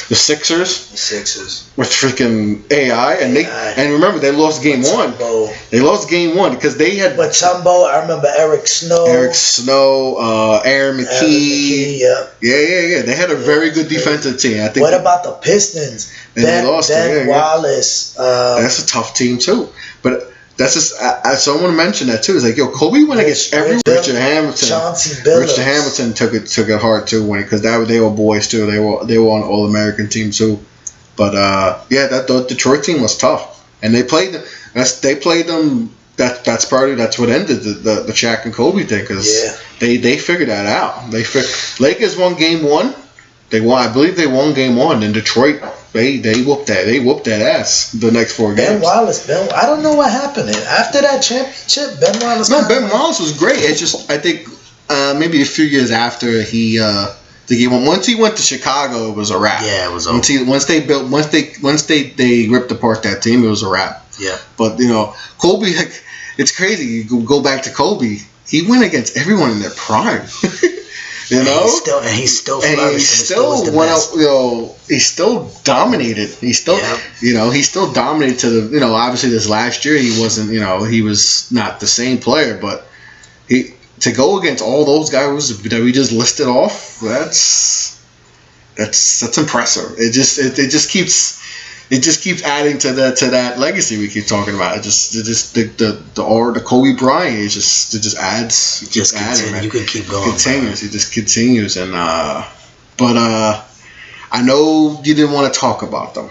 the Sixers. With freaking AI and remember they lost game 1. They lost game 1 because they had. But Tumbo, I remember Eric Snow, Aaron McKee. Yeah. They had a very good defensive team. I think. What about the Pistons? And they lost. Ben Wallace. That's a tough team too. But that's just someone mentioned that too. It's like Kobe went against every Richard Hamilton. Chauncey Billups. Richard Hamilton took it hard too when because they were boys too. They were on All-American team too. But that Detroit team was tough, and they played them. That's what ended the Shaq and Kobe thing because they figured that out. Lakers won game 1. They won. I believe they won game 1 in Detroit. They whooped that ass the next 4 games. Ben Wallace, I don't know what happened after that championship. Ben Wallace. No, Ben Wallace was great. It's just I think maybe a few years after he once he went to Chicago, it was a wrap. Yeah, it was over. Once they ripped apart that team, it was a wrap. Yeah. But Kobe, it's crazy. You go back to Kobe. He went against everyone in their prime. You know, he still went out. He still dominated. He still dominated to the. Obviously this last year he wasn't. He was not the same player, but to go against all those guys that we just listed off. That's impressive. It just keeps adding to that legacy we keep talking about. The Kobe Bryant it just adds. It just adding. You can keep going. It just continues, and but I know you didn't want to talk about them,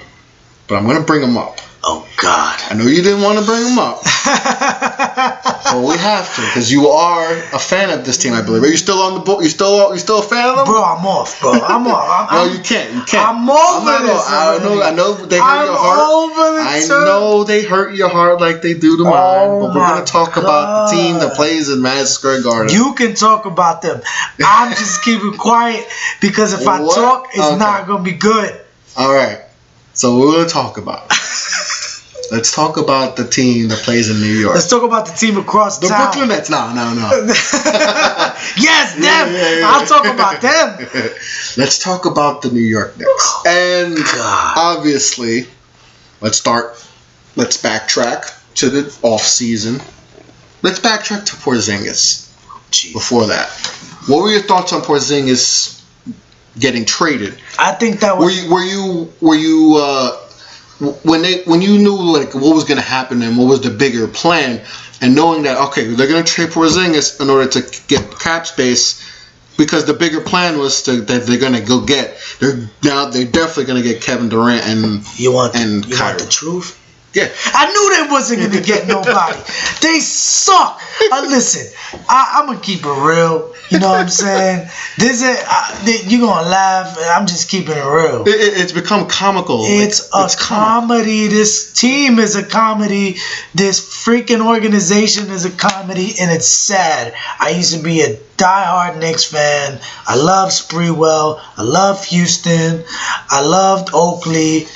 but I'm gonna bring them up. Oh God! I know you didn't want to bring them up, so we have to because you are a fan of this team, I believe. Are you still on the boat? You still a fan of them? Bro, I'm off, bro. I'm off. No, you can't. I'm over this. I know they hurt your heart. I know they hurt your heart like they do to mine. But we're gonna talk about the team that plays in Madison Square Garden. You can talk about them. I'm just keeping quiet because if I talk, it's not gonna be good. All right. So we're gonna talk about it. Let's talk about the team that plays in New York. Let's talk about the team across town. The Brooklyn Nets. No. Yes, them. Yeah. I'll talk about them. Let's talk about the New York Knicks. And obviously, let's backtrack to the off season. Let's backtrack to Porzingis. Before that, what were your thoughts on Porzingis getting traded? I think that was. Were you when you knew like what was going to happen and what was the bigger plan, and knowing that they're going to trade Porzingis in order to get cap space, because the bigger plan was that they're going to go get they're definitely going to get Kevin Durant and you want Kyrie. The truth? Yeah, I knew they wasn't going to get nobody. They suck. Listen, I'm going to keep it real. You know what I'm saying? You're going to laugh. I'm just keeping it real. It's become comical. It's comedy. This team is a comedy. This freaking organization is a comedy, and it's sad. I used to be a diehard Knicks fan. I love Sprewell. I love Houston. I loved Oakley.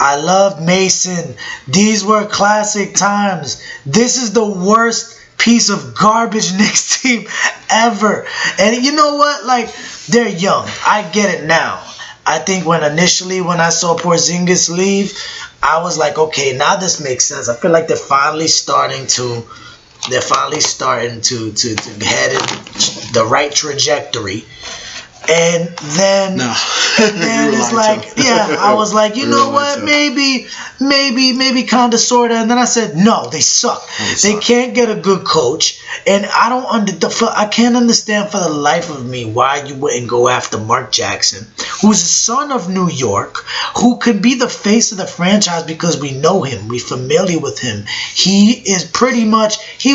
I love Mason. These were classic times. This is the worst piece of garbage Knicks team ever. And you know what? Like, they're young. I get it now. I think when I saw Porzingis leave, I was like, okay, now this makes sense. I feel like they're finally starting to head in the right trajectory. And then, it's like, yeah, I was like, you know what, maybe, kind of, sort of. And then I said, no, they suck. They can't get a good coach. And I can't understand for the life of me why you wouldn't go after Mark Jackson, who's the son of New York, who could be the face of the franchise because we know him, we're familiar with him. He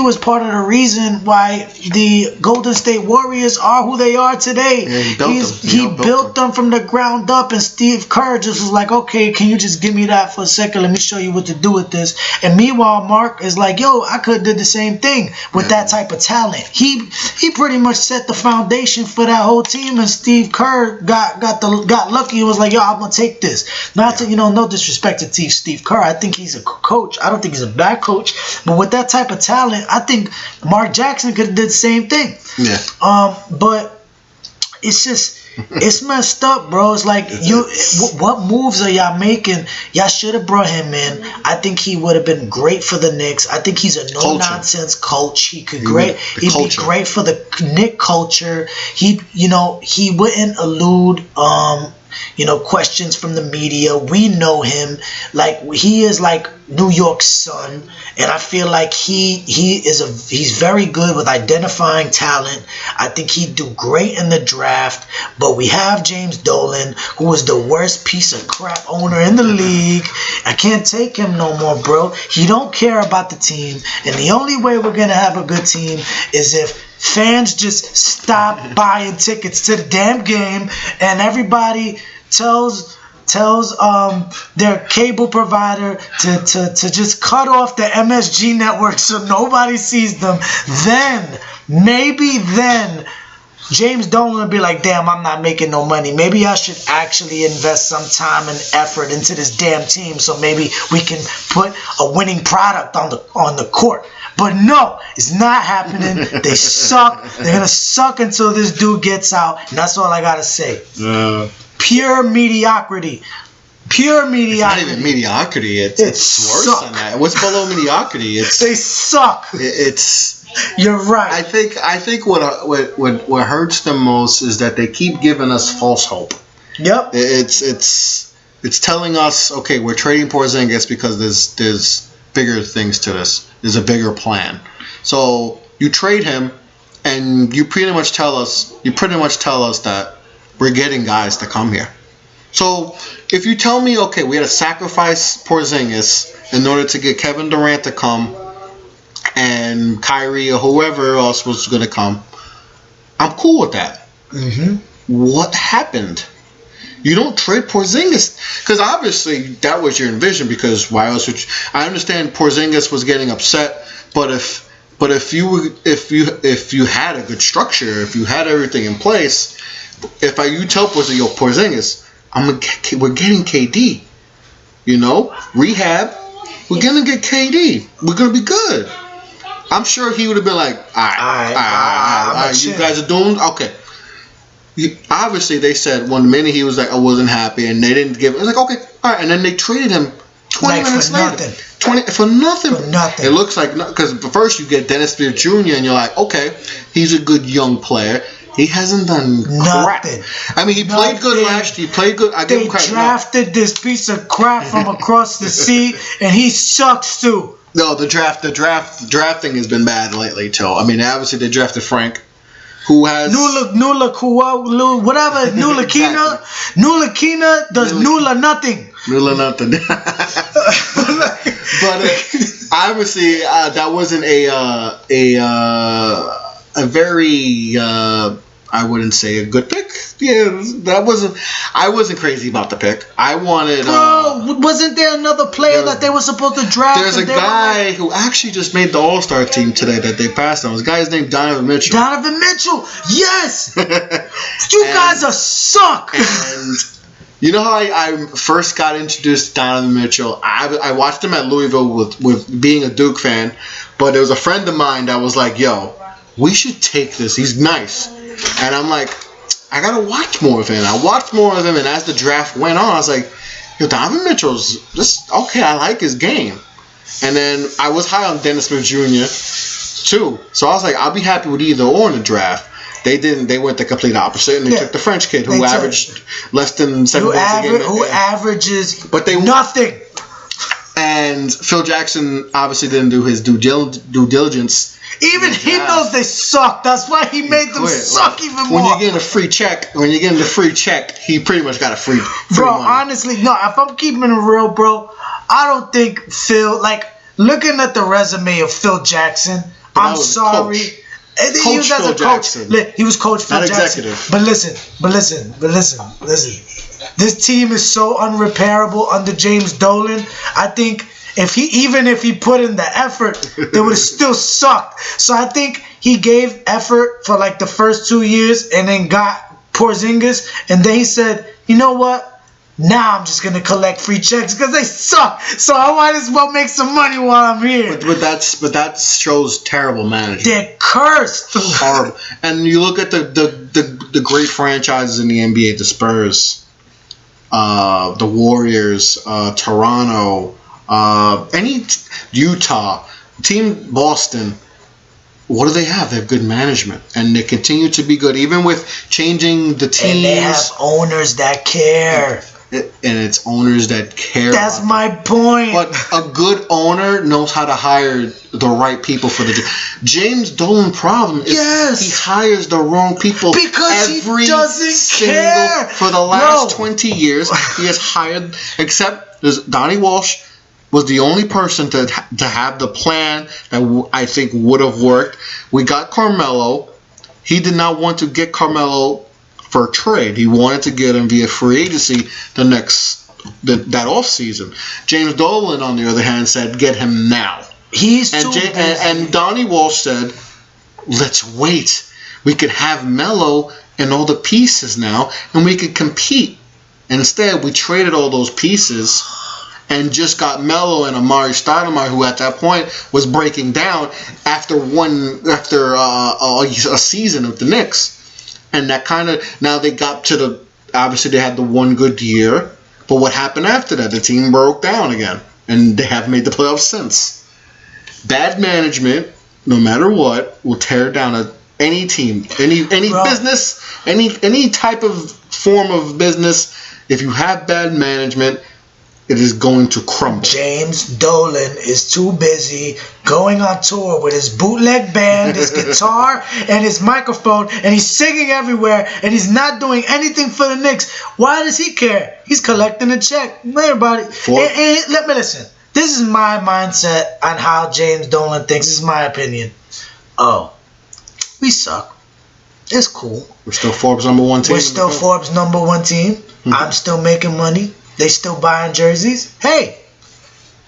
was part of the reason why the Golden State Warriors are who they are today. Yeah, he built them from the ground up, and Steve Kerr just was like, okay, can you just give me that for a second? Let me show you what to do with this. And meanwhile, Mark is like, yo, I could have did the same thing with that type of talent. He pretty much set the foundation for that whole team, and Steve Kerr got lucky and was like, yo, I'm gonna take this. No disrespect to Steve Kerr. I think he's a coach. I don't think he's a bad coach, but with that type of talent, I think Mark Jackson could have did the same thing. Yeah. But it's just, it's messed up, bro. It's like, what moves are y'all making? Y'all should have brought him in. I think he would have been great for the Knicks. I think he's a no-nonsense coach. He'd be great for the Knick culture. He wouldn't elude questions from the media. We know him. Like, he is like New York's son, and I feel like he's very good with identifying talent. I think he'd do great in the draft, but we have James Dolan, who is the worst piece of crap owner in the league. I can't take him no more, bro. He don't care about the team, and the only way we're gonna have a good team is if fans just stop buying tickets to the damn game, and everybody tells their cable provider to just cut off the MSG network so nobody sees them. Then James Dolan will be like, damn, I'm not making no money. Maybe I should actually invest some time and effort into this damn team so maybe we can put a winning product on the court. But no, it's not happening. They suck. They're going to suck until this dude gets out. And that's all I got to say. Pure mediocrity. It's not even mediocrity. It's worse than that. What's below mediocrity? They suck. You're right. I think what hurts them most is that they keep giving us false hope. Yep. It's telling us, okay, we're trading Porzingis because there's bigger things to this. There's a bigger plan. So you trade him, and you pretty much tell us that we're getting guys to come here. So if you tell me, okay, we had to sacrifice Porzingis in order to get Kevin Durant to come, and Kyrie or whoever else was going to come, I'm cool with that. Mm-hmm. What happened? You don't trade Porzingis, because obviously that was your envision. Because why else would you? I understand Porzingis was getting upset, but if you had a good structure, if you had everything in place, you tell Porzingis, we're getting KD, rehab, we're gonna get KD, we're gonna be good. I'm sure he would have been like, all right, you guys are doing okay. Obviously, they said one minute he was like, I wasn't happy, and they didn't give. It was like, okay, all right, and then they traded him 20 minutes later. For nothing. It looks like, because first you get Dennis Smith Jr. and you're like, okay, he's a good young player. He hasn't done nothing. Crap. I mean, he played good last year. He played good. I give him credit. They drafted this piece of crap from across the sea, and he sucks too. No, the drafting has been bad lately too. I mean, obviously they drafted Frank, who has Nula does Nula nothing. Nula nothing. But obviously that wasn't a very I wouldn't say a good pick. Yeah, I wasn't crazy about the pick. I wanted. Bro, wasn't there another player that they were supposed to draft? There's a guy who actually just made the All-Star team today that they passed on. This guy's named Donovan Mitchell. Donovan Mitchell, yes. You guys are suck. And you know how I first got introduced to Donovan Mitchell? I watched him at Louisville with being a Duke fan. But there was a friend of mine that was like, yo, we should take this. He's nice. And I'm like, I got to watch more of him. I watched more of him, and as the draft went on, I was like, yo, Donovan Mitchell's just, okay, I like his game. And then I was high on Dennis Smith Jr. too. So I was like, I'll be happy with either or in the draft. They didn't. They went the complete opposite, and they took the French kid who averaged less than 7 points a game. Who averages nothing. And Phil Jackson obviously didn't do his due diligence. Even he knows they suck. That's why he made them suck even more. When you're getting a free check, he pretty much got a free bro, money. Honestly, no, if I'm keeping it real, bro, I don't think Phil, like, looking at the resume of Phil Jackson, I'm sorry. He was as a coach. He was Coach Phil Jackson. Executive. But listen. This team is so unrepairable under James Dolan. I think if he put in the effort, they would have still sucked. So I think he gave effort for like the first 2 years and then got Porzingis, and then he said, you know what? Now I'm just gonna collect free checks because they suck. So I might as well make some money while I'm here. But that shows terrible management. They're cursed. Horrible. And you look at the great franchises in the NBA: the Spurs, the Warriors, Toronto, Utah, team Boston. What do they have? They have good management, and they continue to be good, even with changing the teams. And they have owners that care. And it's owners that care. That's my point. But a good owner knows how to hire the right people for the job. James Dolan's problem is he hires the wrong people because he doesn't care. For the last 20 years, he has hired, except Donnie Walsh was the only person to have the plan that I think would have worked. We got Carmelo. He did not want to get Carmelo for a trade. He wanted to get him via free agency that off season. James Dolan, on the other hand, said get him now. And Donnie Walsh said, let's wait. We could have Melo and all the pieces now, and we could compete. Instead, we traded all those pieces and just got Melo and Amari Stoudemire, who at that point was breaking down after a season of the Knicks. And that kind of, now they got to obviously they had the one good year, but what happened after that? The team broke down again, and they haven't made the playoffs since. Bad management, no matter what, will tear down any team, any business, any type of form of business. If you have bad management, it is going to crumble. James Dolan is too busy going on tour with his bootleg band, his guitar, and his microphone, and he's singing everywhere, and he's not doing anything for the Knicks. Why does he care? He's collecting a check. Everybody. And let me listen. This is my mindset on how James Dolan thinks. This is my opinion. Oh, we suck. It's cool. We're still Forbes number one team. We're still Forbes number one team. Mm-hmm. I'm still making money. They still buying jerseys. Hey.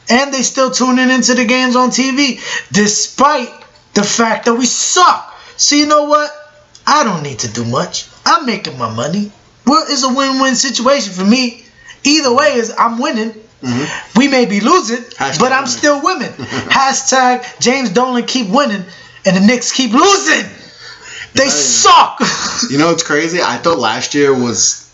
And they still tuning into the games on TV, despite the fact that we suck. So you know what? I don't need to do much. I'm making my money. Well, it's a win-win situation for me. Either way is I'm winning. Mm-hmm. We may be losing, but I'm still winning. Hashtag James Dolan keep winning, and the Knicks keep losing. They suck. You know what's crazy? I thought last year was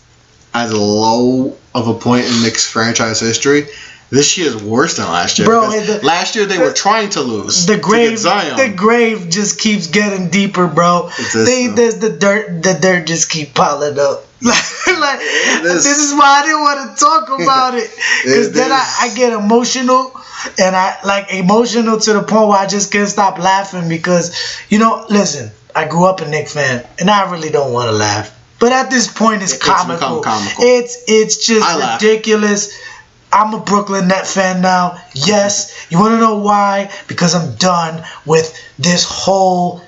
as low of a point in Knicks franchise history. This year is worse than last year. Bro, last year they were trying to lose. The grave just keeps getting deeper, bro. There's the dirt just keep piling up. This is why I didn't want to talk about it. Because then I get emotional, and I emotional to the point where I just can't stop laughing because, listen, I grew up a Knicks fan, and I really don't want to laugh. But at this point, it's comical. It's just ridiculous. I'm a Brooklyn Net fan now. Yes. You want to know why? Because I'm done with this whole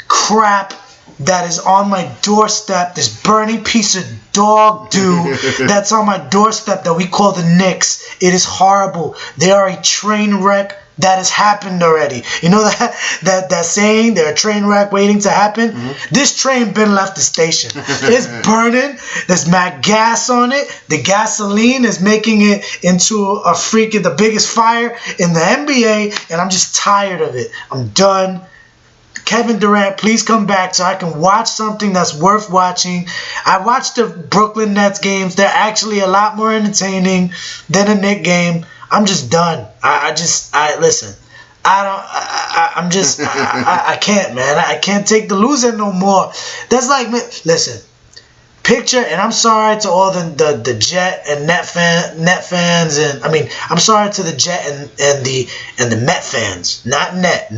crap that is on my doorstep. This burning piece of dog doo that's on my doorstep that we call the Knicks. It is horrible. They are a train wreck that has happened already. You know that saying, they're a train wreck waiting to happen? Mm-hmm. This train been left the station. It's burning. There's mad gas on it. The gasoline is making it into a freaking the biggest fire in the NBA, and I'm just tired of it. I'm done. Kevin Durant, please come back so I can watch something that's worth watching. I watched the Brooklyn Nets games. They're actually a lot more entertaining than a Knicks game. I'm just done. I listen. I can't, man. I can't take the losing no more. That's like, listen. Picture, and I'm sorry to all the Jet and Net fans, and I mean I'm sorry to the Jet and the Met fans, not Met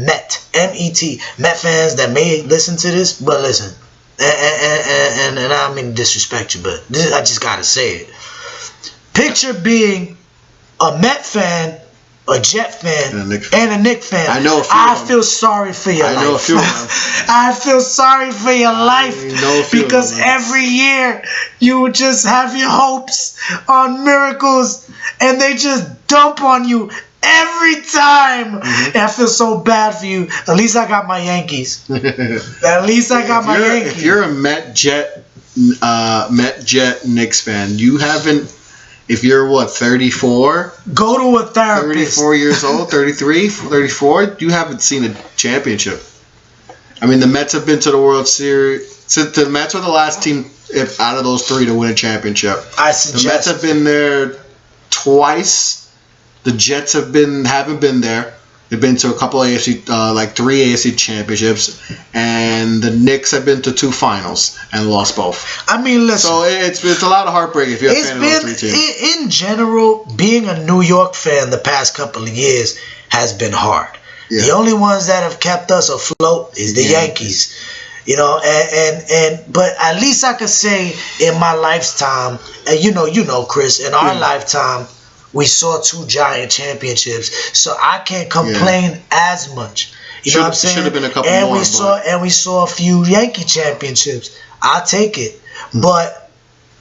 M-E-T Met fans that may listen to this, but listen, and I don't mean to disrespect you, but I just gotta say it. Picture being a Met fan, a Jet fan, and a Knicks fan. I know. I feel sorry for your life. I know a few of them. I feel sorry for your life because every year you would just have your hopes on miracles, and they just dump on you every time. Mm-hmm. And I feel so bad for you. At least I got my Yankees. At least I got my Yankees. If you're a Met Jet Knicks fan, you haven't. If you're, 34? Go to a therapist. 34 years old, 33, 34, you haven't seen a championship. I mean, the Mets have been to the World Series. The Mets are the last team out of those three to win a championship. The Mets have been there twice. The Jets haven't been there. They've been to a couple of AFC, 3 AFC championships, and the Knicks have been to 2 finals and lost both. I mean, listen. So it's a lot of heartbreak if you're a fan of those 3 teams. In general, being a New York fan the past couple of years has been hard. Yeah. The only ones that have kept us afloat is the Yankees. You know, but at least I could say in my lifetime, and you know, Chris, in our lifetime, we saw 2 giant championships, so I can't complain as much. You know what I'm saying? Should have been a couple more. We saw a few Yankee championships. I'll take it, but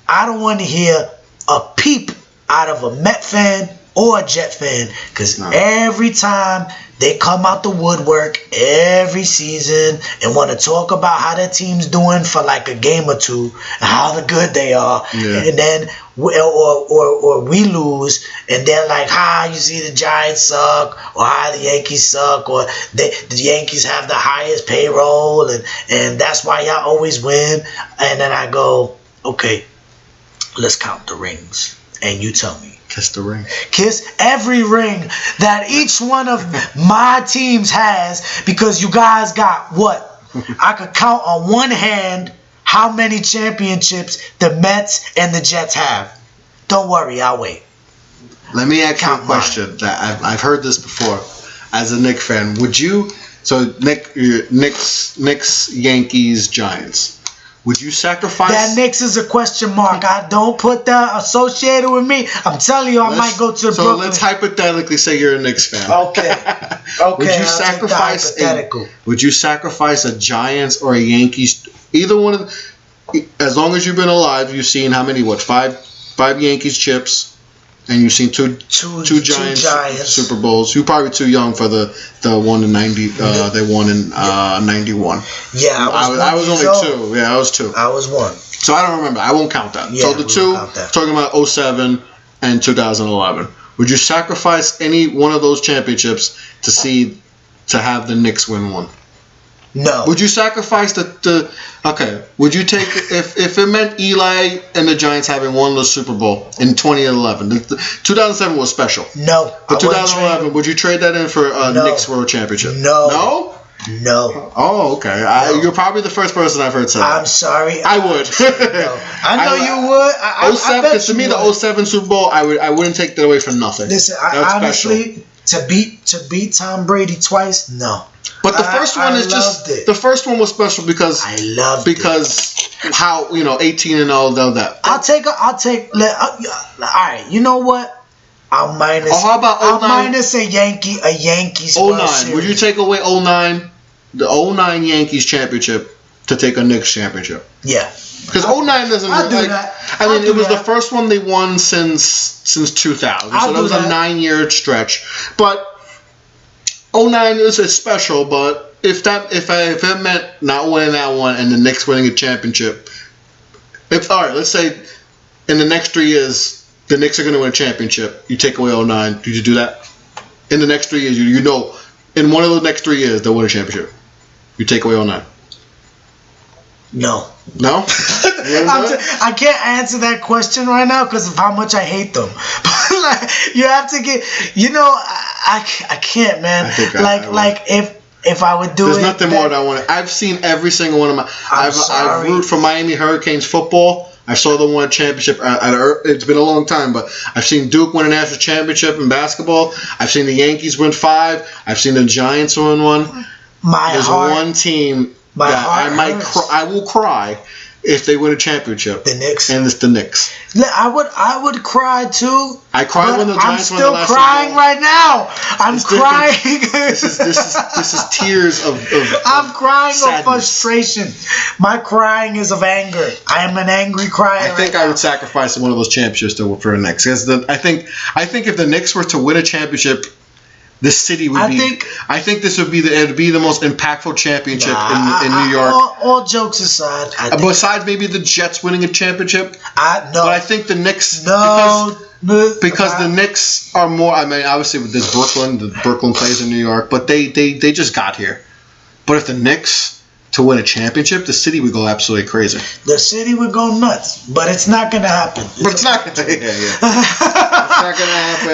I don't want to hear a peep out of a Met fan or a Jet fan, because every time they come out the woodwork every season and want to talk about how their team's doing for like a game or two and how the good they are, and then or we lose and they're like, you see the Giants suck, or the Yankees suck, or the Yankees have the highest payroll and that's why y'all always win. And then I go, okay, let's count the rings and you tell me. Kiss the ring. Kiss every ring that each one of my teams has, because you guys got what? I could count on one hand how many championships the Mets and the Jets have. Don't worry, I'll wait. Let me ask you a question that I've heard this before. As a Knicks fan, would you? So Knicks, Yankees, Giants. Would you sacrifice? That Knicks is a question mark. I don't put that associated with me. I'm telling you, I might go to Brooklyn. So let's hypothetically say you're a Knicks fan. Okay. Would you sacrifice a Giants or a Yankees? Either one of, as long as you've been alive, you've seen how many? Five Yankees chips. And you've seen two Giants Super Bowls. You're probably too young for the one in 90. They won in 91. Yeah, I was only 2. Yeah, I was 2. I was 1. So I don't remember. I won't count that. Yeah, so the 2, talking about 07 and 2011. Would you sacrifice any one of those championships to have the Knicks win one? No. Would you sacrifice okay. Would you take if it meant Eli and the Giants having won the Super Bowl in 2011? 2007 was special. No. But 2011, would you trade that in for a Knicks World Championship? No. No? No. Oh, okay. No. You're probably the first person I've heard say that. I'm sorry. I would. No. I know you would. 07, because to me, the 07 Super Bowl, I wouldn't take that away for nothing. Listen, honestly, to beat Tom Brady twice, no. But the first one the first one was special because I loved it. How 18-0 though that. I'll take. All right, you know what? I'll minus. How about 09? I'll minus a Yankees. 09. Would you take away 09, the 09 Yankees championship to take a Knicks championship? Yeah. Because 09 doesn't. It was the first one they won since 2000. So that was a 9-year stretch, but. 09 is special, but if it meant not winning that one and the Knicks winning a championship, let's say in the next 3 years the Knicks are going to win a championship. You take away 09. Did you do that? In the next 3 years, you know, in one of the next 3 years they'll win a championship. You take away 09. No. No? I can't answer that question right now because of how much I hate them. But like, you have to get, you know, I can't, man. If I would do There's nothing more that I want. I've seen every single one of my. I've root for Miami Hurricanes football. I saw them win a championship. It's been a long time, but I've seen Duke win a national championship in basketball. I've seen the Yankees win 5. I've seen the Giants win 1. There's one team that I will cry if they win a championship. The Knicks. And it's the Knicks. I would cry too. I cried when the Giants won the last I'm still crying right now. I'm crying. This is tears of I'm crying sadness. of frustration. My crying is of anger. I am an angry crier. I think I would sacrifice one of those championships for the Knicks. I think if the Knicks were to win a championship, this city would be. I think this would be the most impactful championship in New York. All jokes aside, besides maybe the Jets winning a championship, no. But I think the Knicks because the Knicks are more. I mean, obviously with this Brooklyn plays in New York, but they just got here. But if the Knicks to win a championship, the city would go absolutely crazy. The city would go nuts, but it's not going to happen. It's not going to happen.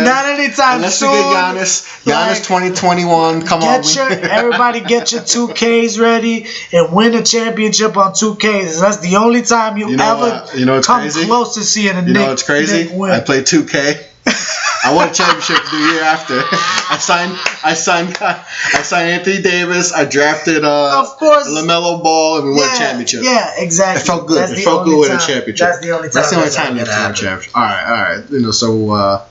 Not anytime Unless soon. Unless we get Giannis 2021. Come on. Everybody get your 2Ks ready and win a championship on 2Ks. That's the only time you ever come crazy? close to seeing a Knicks. You know what's crazy? I played 2K. I won a championship the year after. I signed Anthony Davis. I drafted LaMelo Ball, and we won a championship. Yeah, exactly. It felt good. It felt good winning a championship. That's the only time you won a championship. All right. So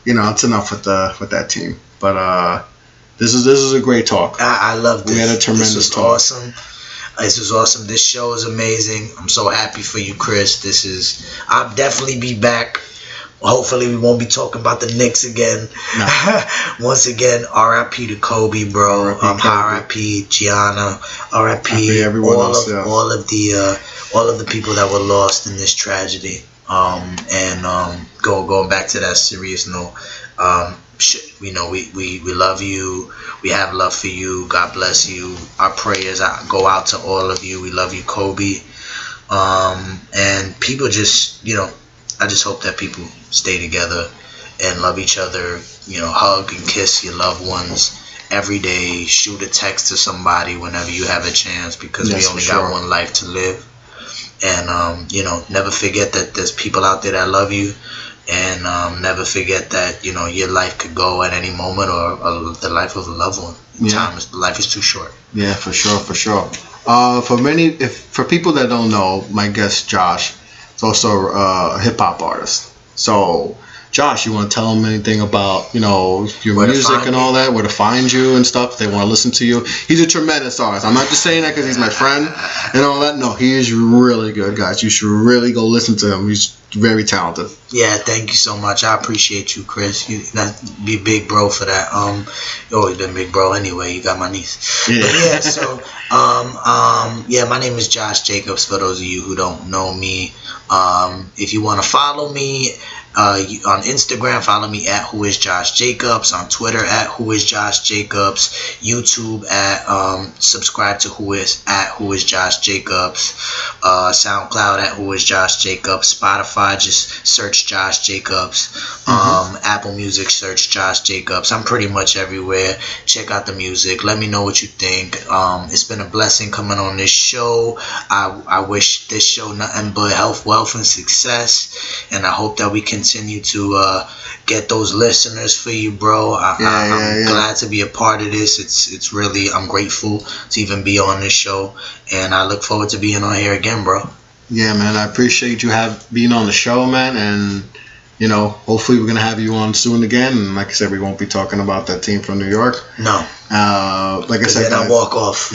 it's enough with that team. But this is a great talk. I love this. We had a tremendous talk. Awesome. This was awesome. This show is amazing. I'm so happy for you, Chris. I'll definitely be back. Hopefully we won't be talking about the Knicks again. No. Once again, R.I.P. to Kobe, bro. R.I.P. Gianna. R.I.P. all of the people that were lost in this tragedy. Going back to that serious note. We love you. We have love for you. God bless you. Our prayers go out to all of you. We love you, Kobe. And people just, I just hope that people stay together and love each other. Hug and kiss your loved ones every day. Shoot a text to somebody whenever you have a chance, because we only got one life to live. And never forget that there's people out there that love you. And never forget that your life could go at any moment, or the life of a loved one. Life is too short. Yeah, for sure. For people that don't know, my guest Josh is also a hip hop artist. So, Josh, you want to tell them anything about your music and all that, where to find you and stuff? If they want to listen to you. He's a tremendous artist. I'm not just saying that because he's my friend and all that. No, he is really good, guys. You should really go listen to him. He's very talented. Yeah, thank you so much. I appreciate you, Chris. You be big bro for that. You always been big bro anyway. You got my niece. Yeah. But yeah, so my name is Josh Jacobs. For those of you who don't know me, if you want to follow me on Instagram, follow me at Who Is Josh Jacobs. On Twitter at Who Is Josh Jacobs. YouTube at subscribe to Who Is Josh Jacobs. SoundCloud at Who Is Josh Jacobs. Spotify, just search Josh Jacobs. Apple Music, search Josh Jacobs. I'm pretty much everywhere. Check out the music. Let me know what you think. It's been a blessing coming on this show. I wish this show nothing but health, wealth, and success. And I hope that we continue to get those listeners for you, bro. I'm glad to be a part of this. It's really, I'm grateful to even be on this show. And I look forward to being on here again, bro. Yeah, man. I appreciate you being on the show, man. And hopefully we're going to have you on soon again. And like I said, we won't be talking about that team from New York. No. Like I said, then I walk off.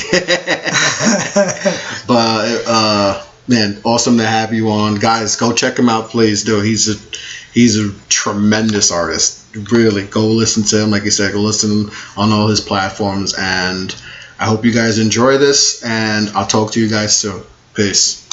But, man, awesome to have you on. Guys, go check him out, please, dude. He's a tremendous artist. really go listen to him. Like you said, go listen on all his platforms. And I hope you guys enjoy this. And I'll talk to you guys soon. Peace.